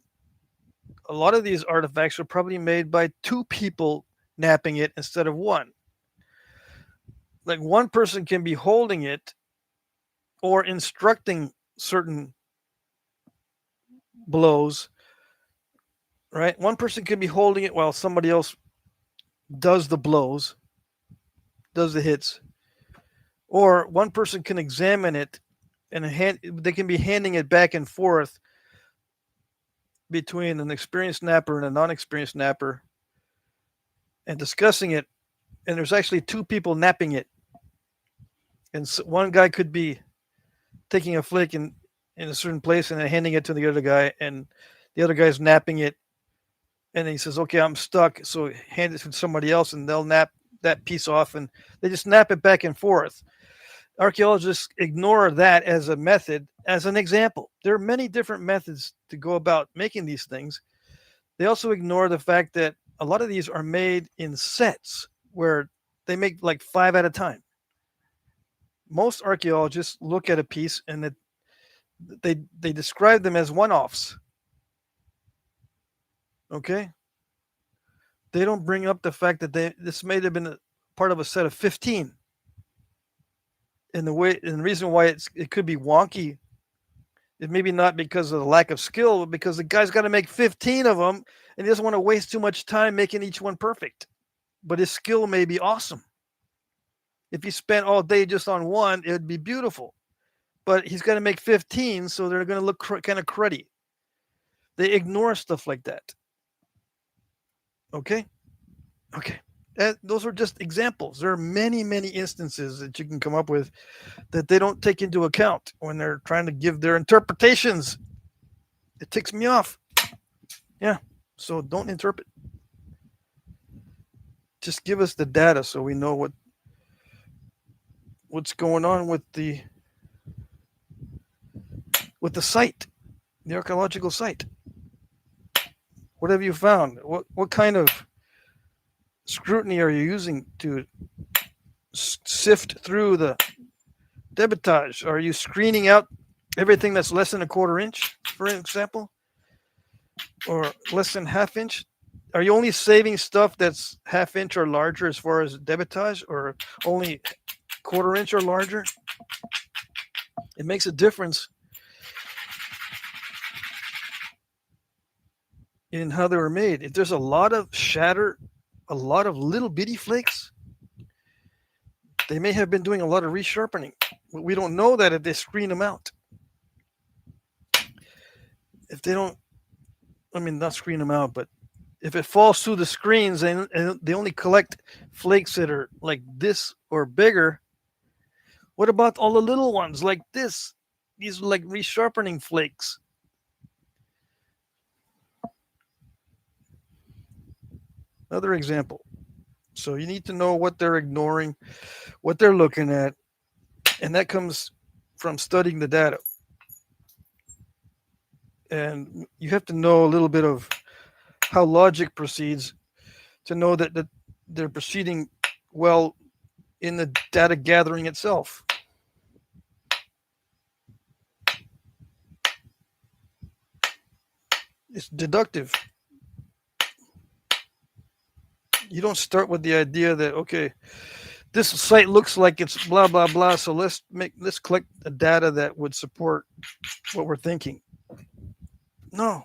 a lot of these artifacts are probably made by two people knapping it instead of one. Like one person can be holding it or instructing certain blows, right? One person can be holding it while somebody else does the blows, does the hits, or one person can examine it and they can be handing it back and forth between an experienced napper and a non-experienced napper and discussing it. And there's actually two people napping it. And so one guy could be taking a flick in a certain place and then handing it to the other guy, and the other guy's napping it. And he says, okay, I'm stuck. So hand it to somebody else and they'll nap that piece off, and they just nap it back and forth. Archaeologists ignore that as a method, as an example. There are many different methods to go about making these things. They also ignore the fact that a lot of these are made in sets where they make like 5 at a time. Most archaeologists look at a piece and they describe them as one-offs. Okay? They don't bring up the fact that this may have been a part of a set of 15. And the reason why it could be wonky is maybe not because of the lack of skill, but because the guy's got to make 15 of them and he doesn't want to waste too much time making each one perfect. But his skill may be awesome. If he spent all day just on one, it would be beautiful. But he's got to make 15, so they're going to look kind of cruddy. They ignore stuff like that. Okay? Okay. Those are just examples. There are many, many instances that you can come up with that they don't take into account when they're trying to give their interpretations. It ticks me off. Yeah. So don't interpret. Just give us the data so we know what's going on with the site, the archaeological site. What have you found? What kind of scrutiny are you using to sift through the debitage? Are you screening out everything that's less than a quarter inch, for example, or less than half inch? Are you only saving stuff that's half inch or larger as far as debitage, or only quarter inch or larger? It makes a difference in how they were made. If there's a lot of shatter, a lot of little bitty flakes, they may have been doing a lot of resharpening. We don't know that if they screen them out. If they don't, I mean, not screen them out, but if it falls through the screens and they only collect flakes that are like this or bigger, what about all the little ones like this? These are like resharpening flakes. Another example. So you need to know what they're ignoring, what they're looking at, and that comes from studying the data. And you have to know a little bit of how logic proceeds to know that they're proceeding well in the data gathering itself. It's deductive. You don't start with the idea that, okay, this site looks like it's blah blah blah, so let's collect the data that would support what we're thinking. No,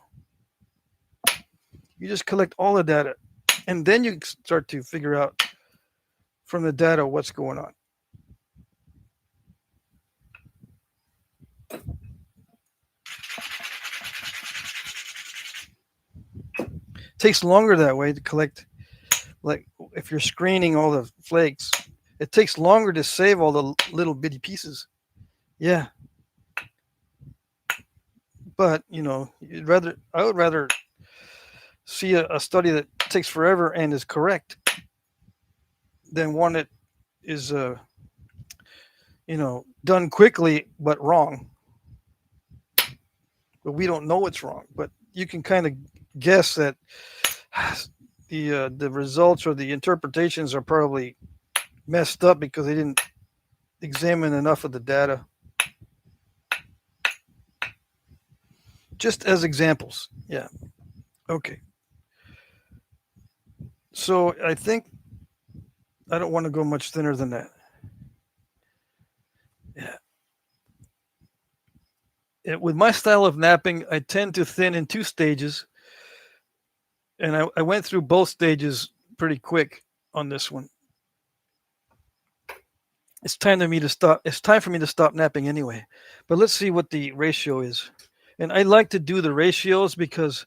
you just collect all the data, and then you start to figure out from the data what's going on. It takes longer that way to collect. Like if you're screening all the flakes, it takes longer to save all the little bitty pieces. Yeah, but I would rather see a study that takes forever and is correct than one that is done quickly but wrong. But we don't know it's wrong. But you can kind of guess that the results or the interpretations are probably messed up because they didn't examine enough of the data. Just as examples. Yeah. Okay. So I think I don't want to go much thinner than that. Yeah. With my style of napping, I tend to thin in 2 stages. And I went through both stages pretty quick on this one. It's time for me to stop. It's time for me to stop napping anyway. But let's see what the ratio is. And I like to do the ratios because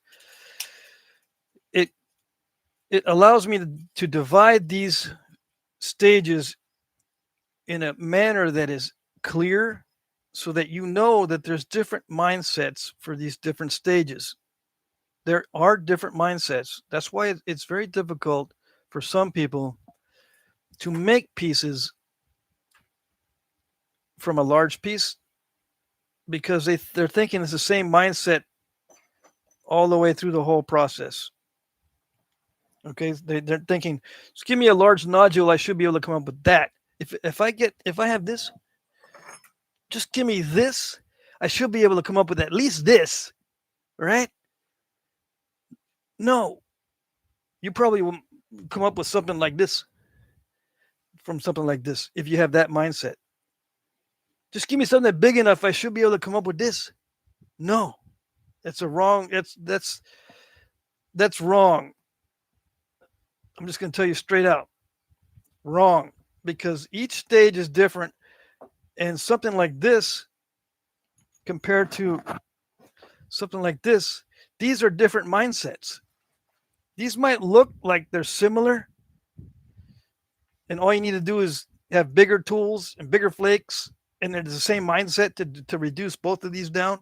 it allows me to divide these stages in a manner that is clear so that you know that there's different mindsets for these different stages. There are different mindsets. That's why it's very difficult for some people to make pieces from a large piece because they're thinking it's the same mindset all the way through the whole process. Okay, they're thinking, just give me a large nodule, I should be able to come up with that. If I have this, just give me this, I should be able to come up with at least this, right? No, you probably will come up with something like this from something like this if you have that mindset. Just give me something big enough, I should be able to come up with this. No, that's a wrong. That's wrong. I'm just going to tell you straight out, wrong, because each stage is different, and something like this compared to something like this, these are different mindsets. These might look like they're similar, and all you need to do is have bigger tools and bigger flakes, and it's the same mindset to reduce both of these down,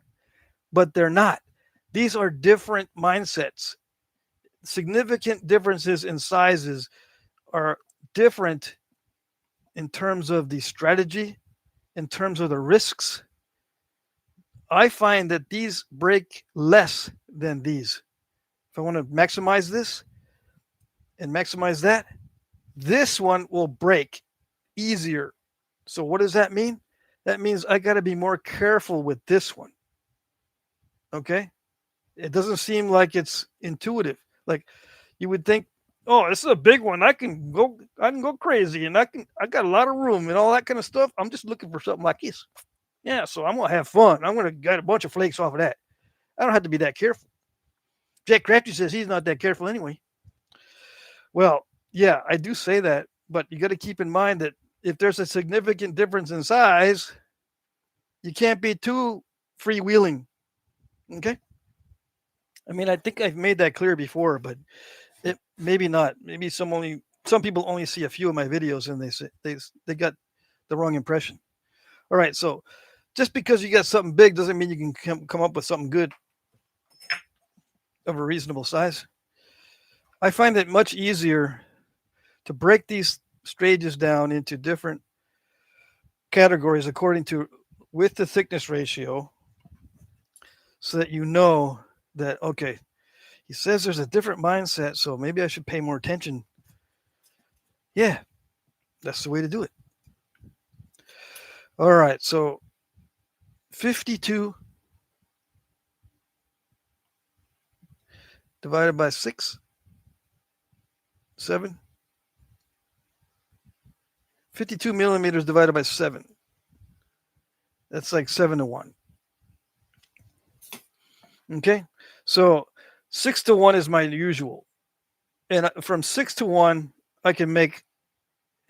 but they're not. These are different mindsets. Significant differences in sizes are different in terms of the strategy, in terms of the risks, I find that these break less than these. If I want to maximize this and maximize that, this one will break easier. So what does that mean? That means I got to be more careful with this one. Okay? It doesn't seem like it's intuitive. Like you would think, oh, this is a big one. I can go crazy and I got a lot of room and all that kind of stuff. I'm just looking for something like this. Yeah, so I'm gonna have fun. I'm gonna get a bunch of flakes off of that. I don't have to be that careful. Jack Crafty says he's not that careful anyway. Well, yeah, I do say that, but you got to keep in mind that if there's a significant difference in size, you can't be too freewheeling. Okay. I mean, I think I've made that clear before, but it maybe not. Maybe some people only see a few of my videos and they got the wrong impression. All right, so just because you got something big doesn't mean you can come up with something good of a reasonable size. I find it much easier to break these stages down into different categories according to width to thickness ratio, so that you know that, okay, he says there's a different mindset, so maybe I should pay more attention. Yeah, that's the way to do it. All right, so 52 divided by 6, 7. 52 millimeters divided by 7. That's like 7 to 1. Okay, so 6 to 1 is my usual. And from 6 to 1, I can make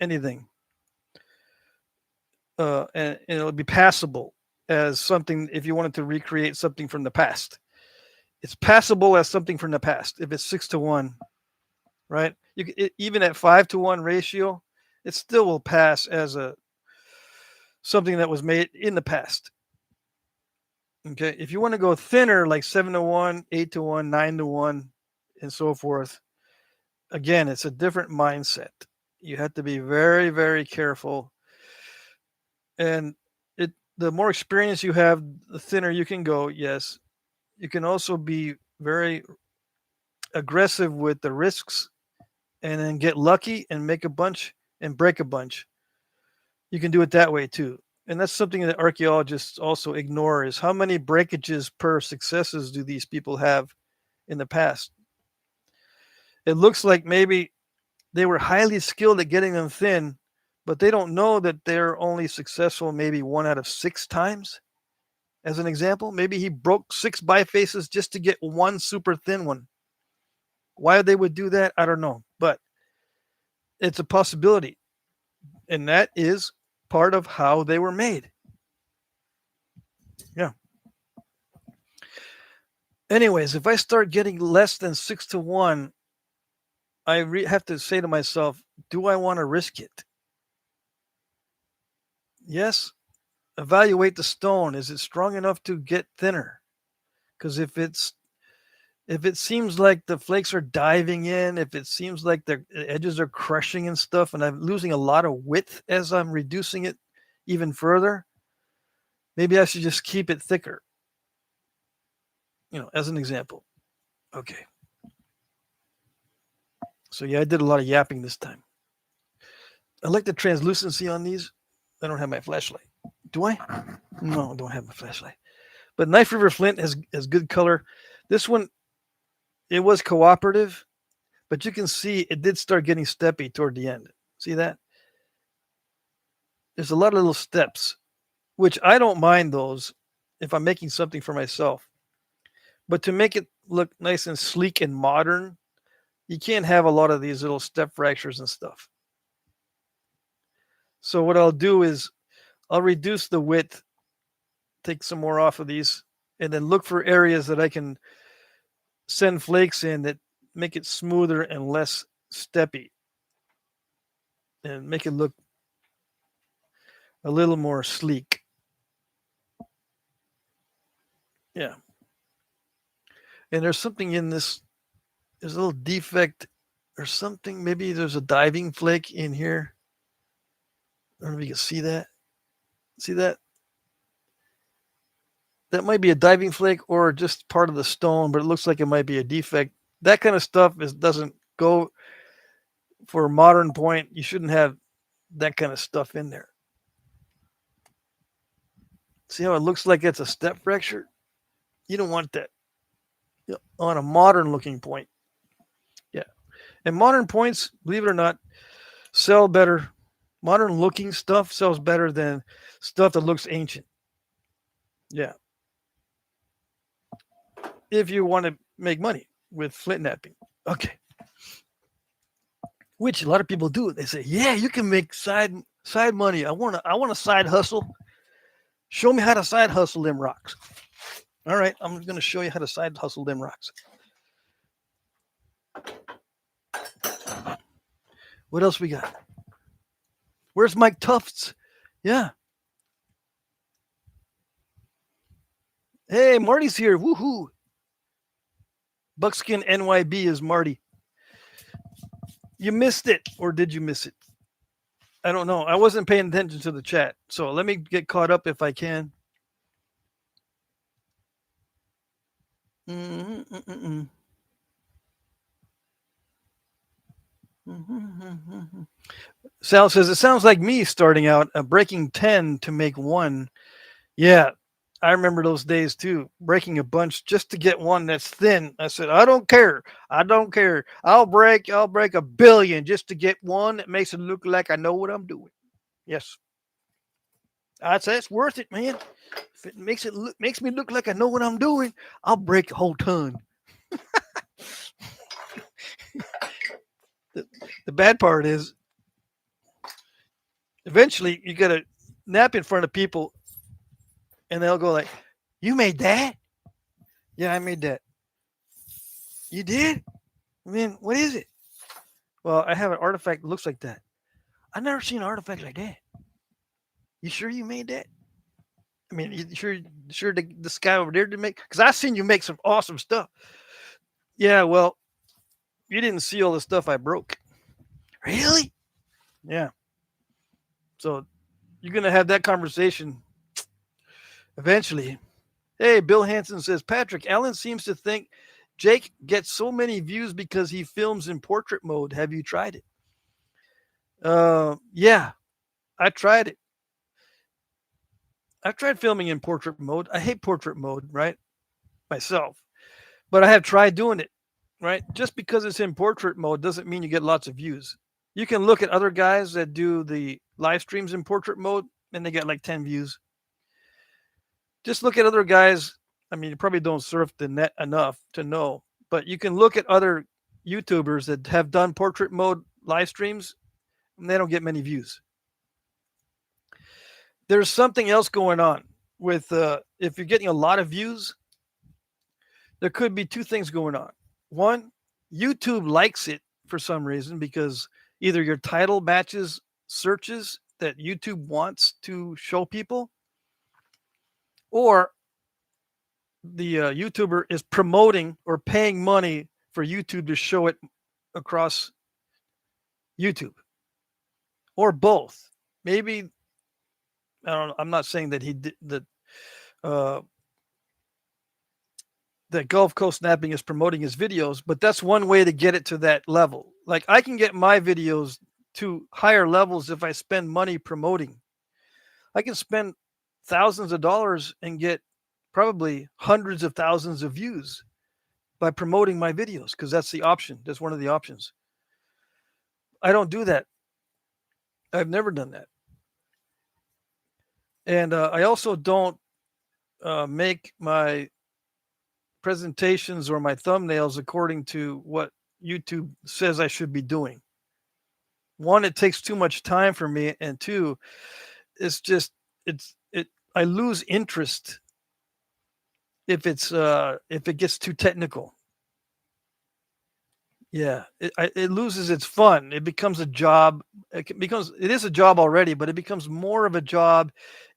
anything. And it'll be passable as something if you wanted to recreate something from the past. It's passable as something from the past if it's 6 to 1, right? Even at 5 to 1 ratio, it still will pass as something that was made in the past. Okay, if you want to go thinner, like 7 to 1, 8 to 1, 9 to 1, and so forth, again, it's a different mindset. You have to be very, very careful. And the more experience you have, the thinner you can go. Yes, you can also be very aggressive with the risks and then get lucky and make a bunch and break a bunch. You can do it that way too. And that's something that archaeologists also ignore is how many breakages per successes do these people have in the past. It looks like maybe they were highly skilled at getting them thin, but they don't know that they're only successful maybe 1 out of 6 times. As an example, maybe he broke 6 bifaces just to get one super thin one. Why they would do that, I don't know, but it's a possibility. And that is part of how they were made. Yeah. Anyways, if I start getting less than 6 to 1, I have to say to myself, do I want to risk it? Yes. Evaluate the stone. Is it strong enough to get thinner? Because if it seems like the flakes are diving in, if it seems like the edges are crushing and stuff, and I'm losing a lot of width as I'm reducing it even further, maybe I should just keep it thicker. As an example. Okay. So yeah, I did a lot of yapping this time. I like the translucency on these. I don't have my flashlight. Do I? No, I don't have my flashlight. But Knife River Flint has good color. This one, it was cooperative, but you can see it did start getting steppy toward the end. See that? There's a lot of little steps, which I don't mind those if I'm making something for myself. But to make it look nice and sleek and modern, you can't have a lot of these little step fractures and stuff. So what I'll do is I'll reduce the width, take some more off of these, and then look for areas that I can send flakes in that make it smoother and less steppy and make it look a little more sleek. Yeah. And there's something in this, there's a little defect or something. Maybe there's a diving flake in here. I don't know if you can see that. See that? That might be a diving flake or just part of the stone, but it looks like it might be a defect. That kind of stuff doesn't go for a modern point. You shouldn't have that kind of stuff in there. See how it looks like it's a step fracture? You don't want that on a modern looking point. Yeah. And modern points, believe it or not, sell better. Modern looking stuff sells better than stuff that looks ancient. Yeah. If you want to make money with Flintknapping. Okay. Which a lot of people do. They say, "Yeah, you can make side money. I want a side hustle. Show me how to side hustle them rocks." All right, I'm going to show you how to side hustle them rocks. What else we got? Where's Mike Tufts? Yeah. Hey, Marty's here. Woohoo. Buckskin NYB is Marty. You missed it, or did you miss it? I don't know. I wasn't paying attention to the chat, so let me get caught up if I can. Sal says, it sounds like me starting out, breaking 10 to make one. Yeah, I remember those days too, breaking a bunch just to get one that's thin. I said, I don't care. I'll break a billion just to get one that makes it look like I know what I'm doing. Yes. I'd say it's worth it, man. If it makes me look like I know what I'm doing, I'll break a whole ton. The bad part is eventually you got to nap in front of people and they'll go like, "You made that?" "Yeah, I made that." "You did?" "I mean, what is it?" "Well, I have an artifact that looks like that." "I've never seen an artifact like that." "You sure you made that?" "I mean, you sure this guy over there did make?" "Because I've seen you make some awesome stuff." "Yeah, well, you didn't see all the stuff I broke." "Really?" "Yeah." So you're going to have that conversation eventually. Hey, Bill Hansen says, Patrick, Alan seems to think Jake gets so many views because he films in portrait mode. Have you tried it? Yeah, I tried it. I've tried filming in portrait mode. I hate portrait mode, right? Myself. But I have tried doing it, right? Just because it's in portrait mode doesn't mean you get lots of views. You can look at other guys that do the live streams in portrait mode and they get like 10 views. Just look at other guys. I mean, you probably don't surf the net enough to know, but you can look at other YouTubers that have done portrait mode live streams and they don't get many views. There's something else going on with if you're getting a lot of views, there could be two things going on. One, YouTube likes it for some reason because either your title matches searches that YouTube wants to show people, or the YouTuber is promoting or paying money for YouTube to show it across YouTube, or both. Maybe I don't know. I'm not saying that he did that Gulf Coast Napping is promoting his videos, but that's one way to get it to that level. Like I can get my videos to higher levels if I spend money promoting. I can spend thousands of dollars and get probably hundreds of thousands of views by promoting my videos because that's the option. That's one of the options. I don't do that. I've never done that. And I also don't make my presentations or my thumbnails according to what YouTube says I should be doing. One, it takes too much time for me, and two, I lose interest if it gets too technical. Yeah, it loses its fun. It becomes a job. It is a job already, but it becomes more of a job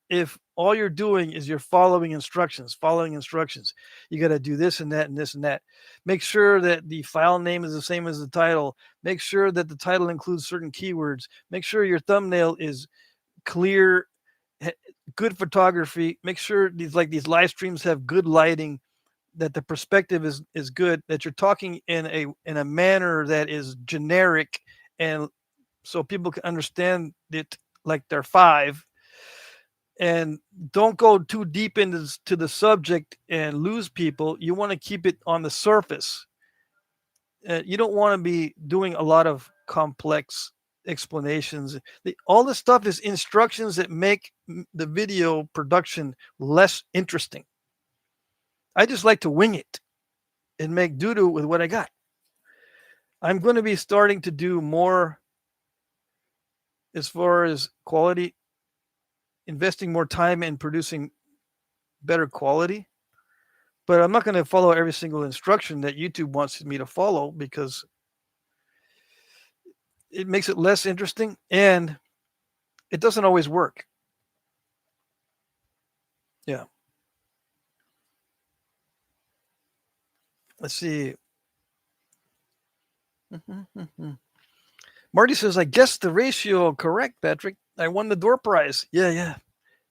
if all you're doing is you're following instructions. You got to do this and that and this and that. Make sure that the file name is the same as the title. Make sure that the title includes certain keywords. Make sure your thumbnail is clear, good photography. Make sure these live streams have good lighting, that the perspective is good, that you're talking in a manner that is generic, and so people can understand it like they're five, and don't go too deep into to the subject and lose people. You want to keep it on the surface. You don't want to be doing a lot of complex explanations. All this stuff is instructions that make the video production less interesting. I just like to wing it and make doo-doo with what I got. I'm going to be starting to do more as far as quality, investing more time in producing better quality. But I'm not going to follow every single instruction that YouTube wants me to follow, because it makes it less interesting and it doesn't always work. Yeah. Let's see. Marty says, I guessed the ratio correct, Patrick. I won the door prize. Yeah.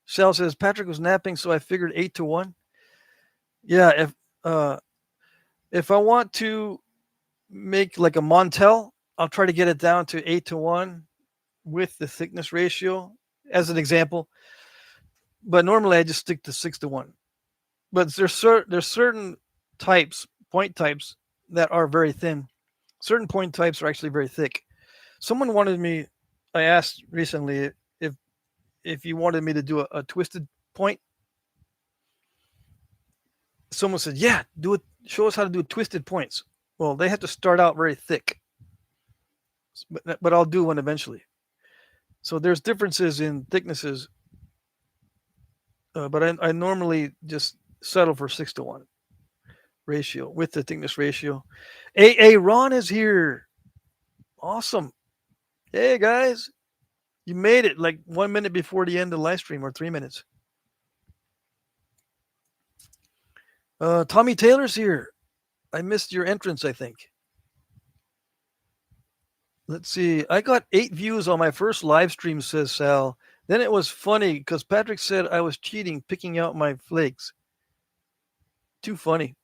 Sal says, Patrick was napping, so I figured 8-1. Yeah, if I want to make like a Montel, I'll try to get it down to 8-1 with the thickness ratio as an example. But normally I just stick to 6-1. But there's certain point types that are very thin. Certain point types are actually very thick. Someone wanted me, I asked recently if you wanted me to do a twisted point. Someone said, yeah, do it. Show us how to do twisted points. Well, they have to start out very thick, but I'll do one eventually. So there's differences in thicknesses, but I normally just settle for 6-1 ratio with the thickness ratio. AA Ron is here. Awesome. Hey guys, you made it like 1 minute before the end of the live stream, or 3 minutes. Tommy Taylor's here. I missed your entrance, I think. Let's see. I got 8 views on my first live stream, says Sal. Then it was funny because Patrick said I was cheating, picking out my flakes. Too funny.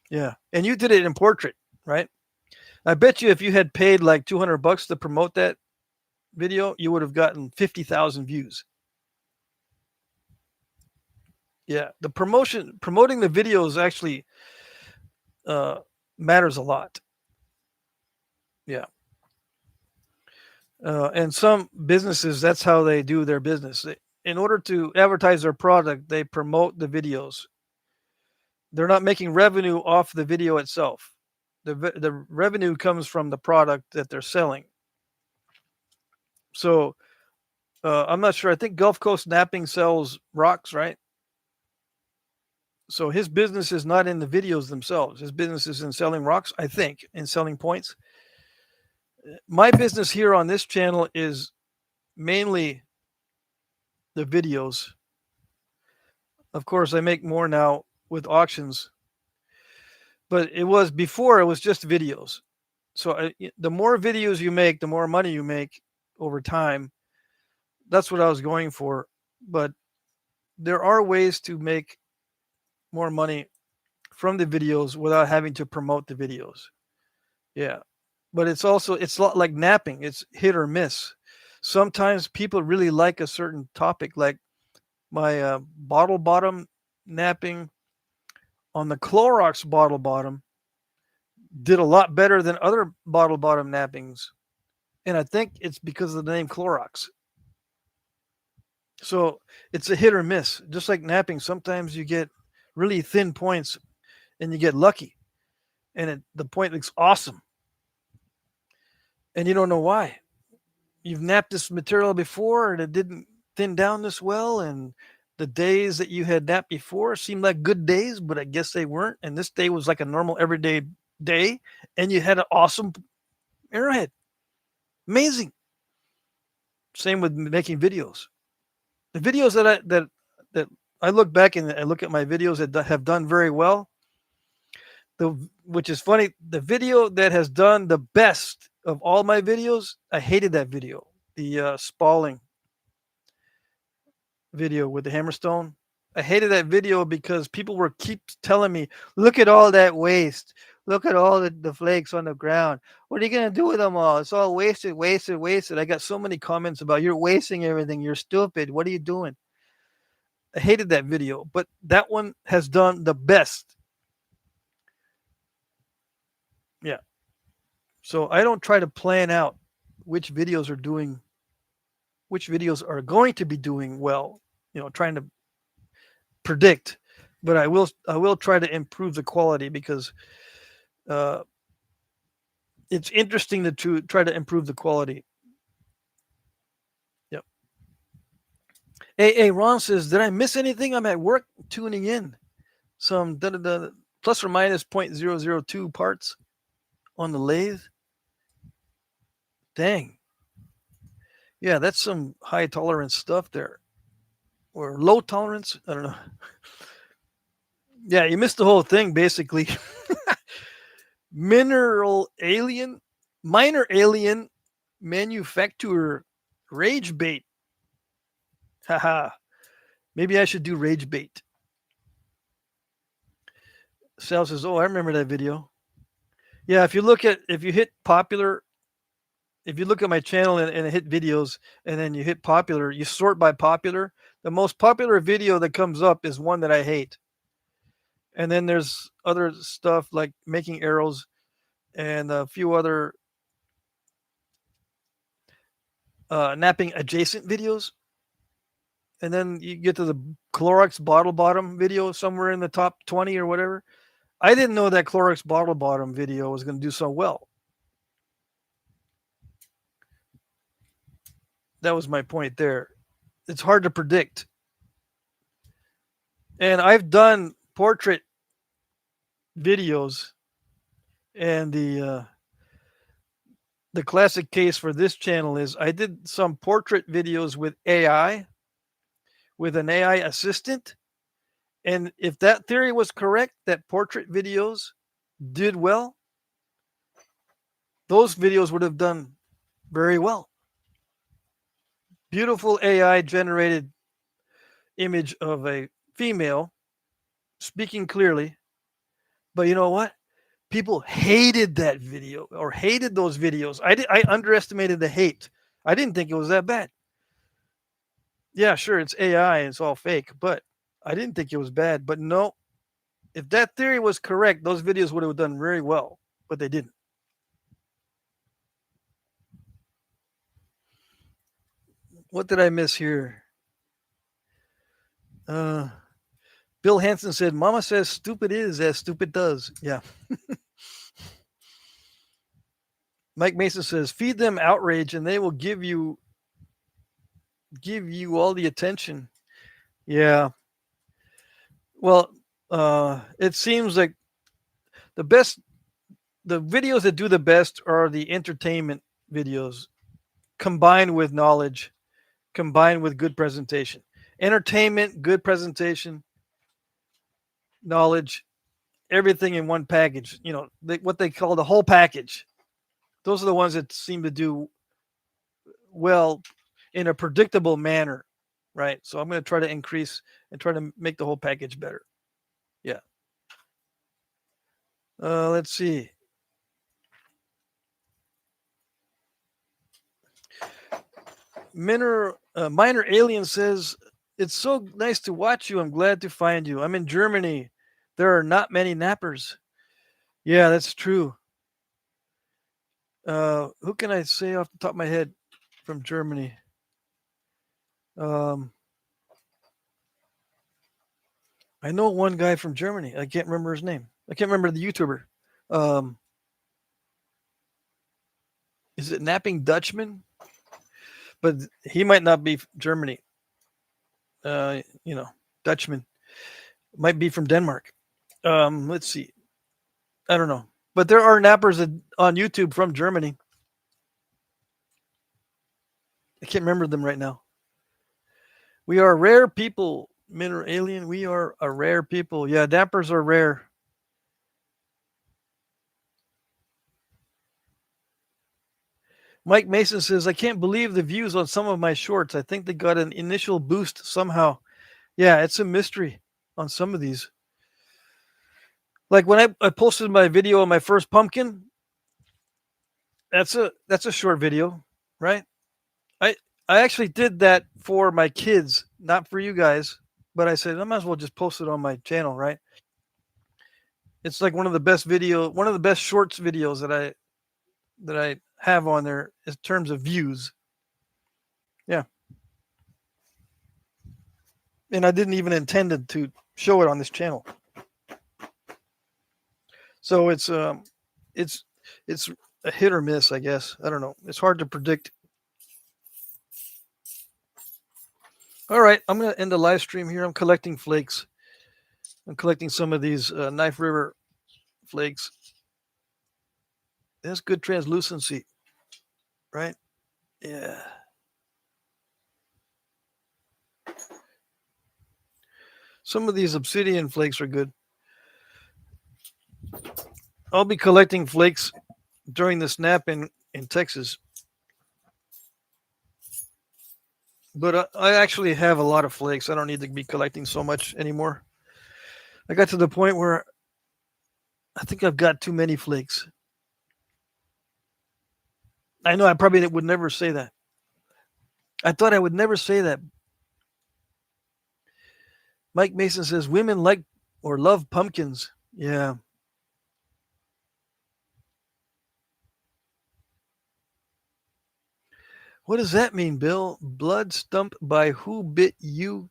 Yeah. And you did it in portrait, right? I bet you if you had paid like $200 to promote that video, you would have gotten 50,000 views. Yeah. The promoting the videos actually matters a lot. Yeah. And some businesses, that's how they do their business. In order to advertise their product, they promote the videos. They're not making revenue off the video itself. The revenue comes from the product that they're selling. So I'm not sure. I think Gulf Coast Knapping sells rocks, right? So his business is not in the videos themselves. His business is in selling rocks, I think, and selling points. My business here on this channel is mainly the videos. Of course, I make more now with auctions, but it was just videos. So the more videos you make, the more money you make over time. That's what I was going for. But there are ways to make more money from the videos without having to promote the videos. Yeah. But it's a lot like napping. It's hit or miss. Sometimes people really like a certain topic, like my bottle bottom napping on the Clorox bottle bottom did a lot better than other bottle bottom nappings. And I think it's because of the name Clorox. So it's a hit or miss. Just like napping, sometimes you get really thin points and you get lucky. And the point looks awesome. And you don't know why. You've napped this material before and it didn't thin down this well. And the days that you had napped before seemed like good days, but I guess they weren't. And this day was like a normal everyday day. And you had an awesome arrowhead. Amazing. Same with making videos. The videos that I look back and I look at my videos that have done very well. Which is funny, the video that has done the best of all my videos, I hated that video. the spalling video with the hammerstone. I hated that video because people were keep telling me, "Look at all that waste. Look at all the flakes on the ground. What are you gonna do with them all? It's all wasted, wasted, wasted." I got so many comments about you're wasting everything. You're stupid. What are you doing? I hated that video, but that one has done the best. Yeah. So I don't try to plan out which videos are doing, which videos are going to be doing well. Trying to predict, but I will try to improve the quality because uh, it's interesting to try to improve the quality. Yep. Hey, Ron says, did I miss anything? I'm at work tuning in. Some plus or minus 0.002 parts on the lathe. Dang. Yeah, that's some high tolerance stuff there. Or low tolerance. I don't know. Yeah, you missed the whole thing basically. Mineral alien, minor alien manufacturer rage bait. Haha. Maybe I should do rage bait. Sal says, "Oh, I remember that video." Yeah, if you hit popular, if you look at my channel and hit videos, and then you hit popular, you sort by popular. The most popular video that comes up is one that I hate, and then there's other stuff like making arrows and a few other napping adjacent videos, and then you get to the Clorox bottle bottom video somewhere in the top 20 or whatever. I didn't know that Clorox bottle bottom video was going to do so well. That was my point there. It's hard to predict. And I've done portrait videos, and the classic case for this channel is I did some portrait videos with AI, with an AI assistant. And if that theory was correct, that portrait videos did well, those videos would have done very well. Beautiful AI generated image of a female speaking clearly. But you know what? People hated that video or hated those videos. I underestimated the hate. I didn't think it was that bad. Yeah, sure, it's AI and it's all fake, but I didn't think it was bad. But no, if that theory was correct, those videos would have done very well, but they didn't. What did I miss here? Bill Hansen said, "Mama says stupid is as stupid does." Yeah. Mike Mason says, "Feed them outrage, and they will give you all the attention." Yeah. Well, it seems like the best, the videos that do the best are the entertainment videos, combined with knowledge, combined with good presentation. Entertainment, good presentation, knowledge, everything in one package. What they call the whole package. Those are the ones that seem to do well in a predictable manner, right? So I'm going to try to increase and try to make the whole package better. Yeah. Let's see. Minor Alien says, "It's so nice to watch you. I'm glad to find you. I'm in Germany. There are not many nappers." Yeah, that's true. Who can I say off the top of my head from Germany? Um, I know one guy from Germany. I can't remember his name. I can't remember the YouTuber. Um, is it Napping Dutchman? But he might not be Germany. Uh, you know, Dutchman might be from Denmark. Let's see. I don't know, but there are nappers on YouTube from Germany. I can't remember them right now. We are rare people, Mineral Alien. We are a rare people. Yeah, nappers are rare. Mike Mason says, I can't believe the views on some of my shorts. I think they got an initial boost somehow. Yeah, it's a mystery on some of these. Like when I posted my video on my first pumpkin, that's a short video, right? I I actually did that for my kids, not for you guys, but I said I might as well just post it on my channel, right? It's like one of the best shorts videos that I have on there in terms of views. Yeah. And I didn't even intend to show it on this channel. So it's it's a hit or miss, I guess. I don't know. It's hard to predict. All right, I'm going to end the live stream here. I'm collecting flakes. I'm collecting some of these Knife River flakes. That's good translucency, right? Yeah. Some of these obsidian flakes are good. I'll be collecting flakes during the snap in Texas. But I actually have a lot of flakes. I don't need to be collecting so much anymore. I got to the point where I think I've got too many flakes. I know I probably would never say that. I thought I would never say that. Mike Mason says women like or love pumpkins. Yeah. What does that mean, Bill? Blood stump by who bit you?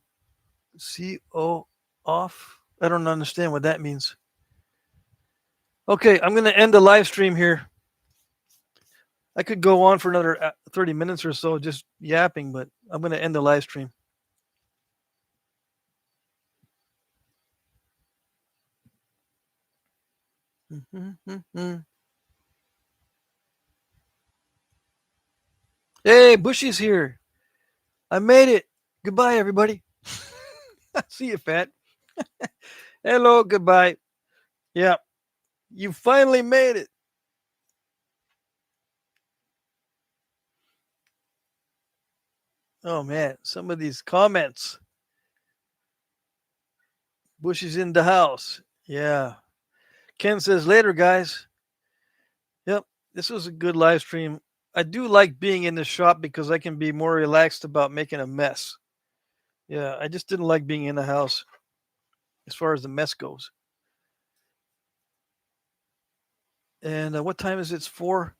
CO off? I don't understand what that means. Okay, I'm going to end the live stream here. I could go on for another 30 minutes or so just yapping, but I'm going to end the live stream. Hey, Bushy's here. I made it. Goodbye, everybody. See you, Fat. Hello, goodbye. Yeah, you finally made it. Oh, man, some of these comments. Bushy's in the house. Yeah. Ken says, later, guys. Yep, this was a good live stream. I do like being in the shop because I can be more relaxed about making a mess. Yeah, I just didn't like being in the house as far as the mess goes. And what time is it? It's 4.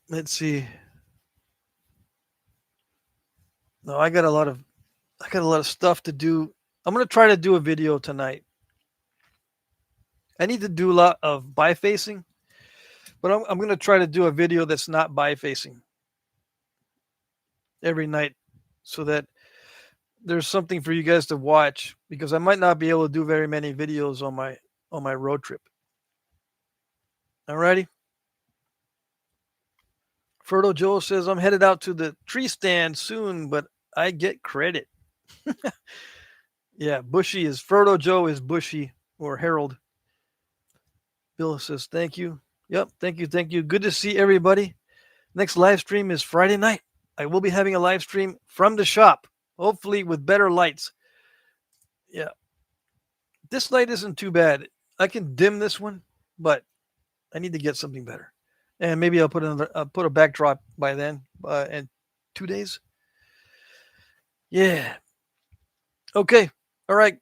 Let's see. No, I got a lot of stuff to do. I'm gonna try to do a video tonight. I need to do a lot of bifacing, but I'm gonna try to do a video that's not bifacing every night, so that there's something for you guys to watch, because I might not be able to do very many videos on my road trip. Alrighty. Ferdo Joe says I'm headed out to the tree stand soon, but I get credit. Yeah, Bushy is Ferdo Joe is Bushy or Harold. Bill says thank you. Yep, thank you. Good to see everybody. Next live stream is Friday night. I will be having a live stream from the shop, hopefully with better lights. Yeah. This light isn't too bad. I can dim this one, but I need to get something better. And maybe I'll put a backdrop by then in 2 days. Yeah. Okay. All right.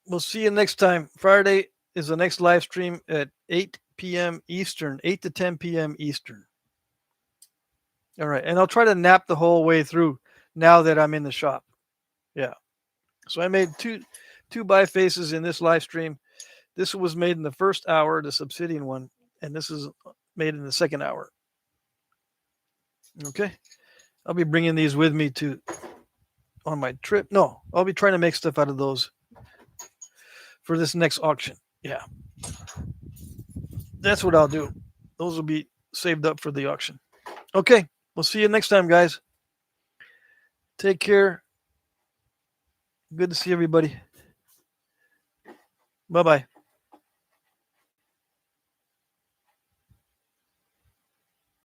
We'll see you next time. Friday is the next live stream at 8 p.m. Eastern, 8 to 10 p.m. Eastern. All right. And I'll try to nap the whole way through now that I'm in the shop. Yeah. So I made two bifaces in this live stream. This was made in the first hour, the Obsidian one, and this is made in the second hour. Okay. I'll be bringing these with me on my trip. No, I'll be trying to make stuff out of those for this next auction. Yeah. That's what I'll do. Those will be saved up for the auction. Okay. We'll see you next time, guys. Take care. Good to see everybody. Bye-bye.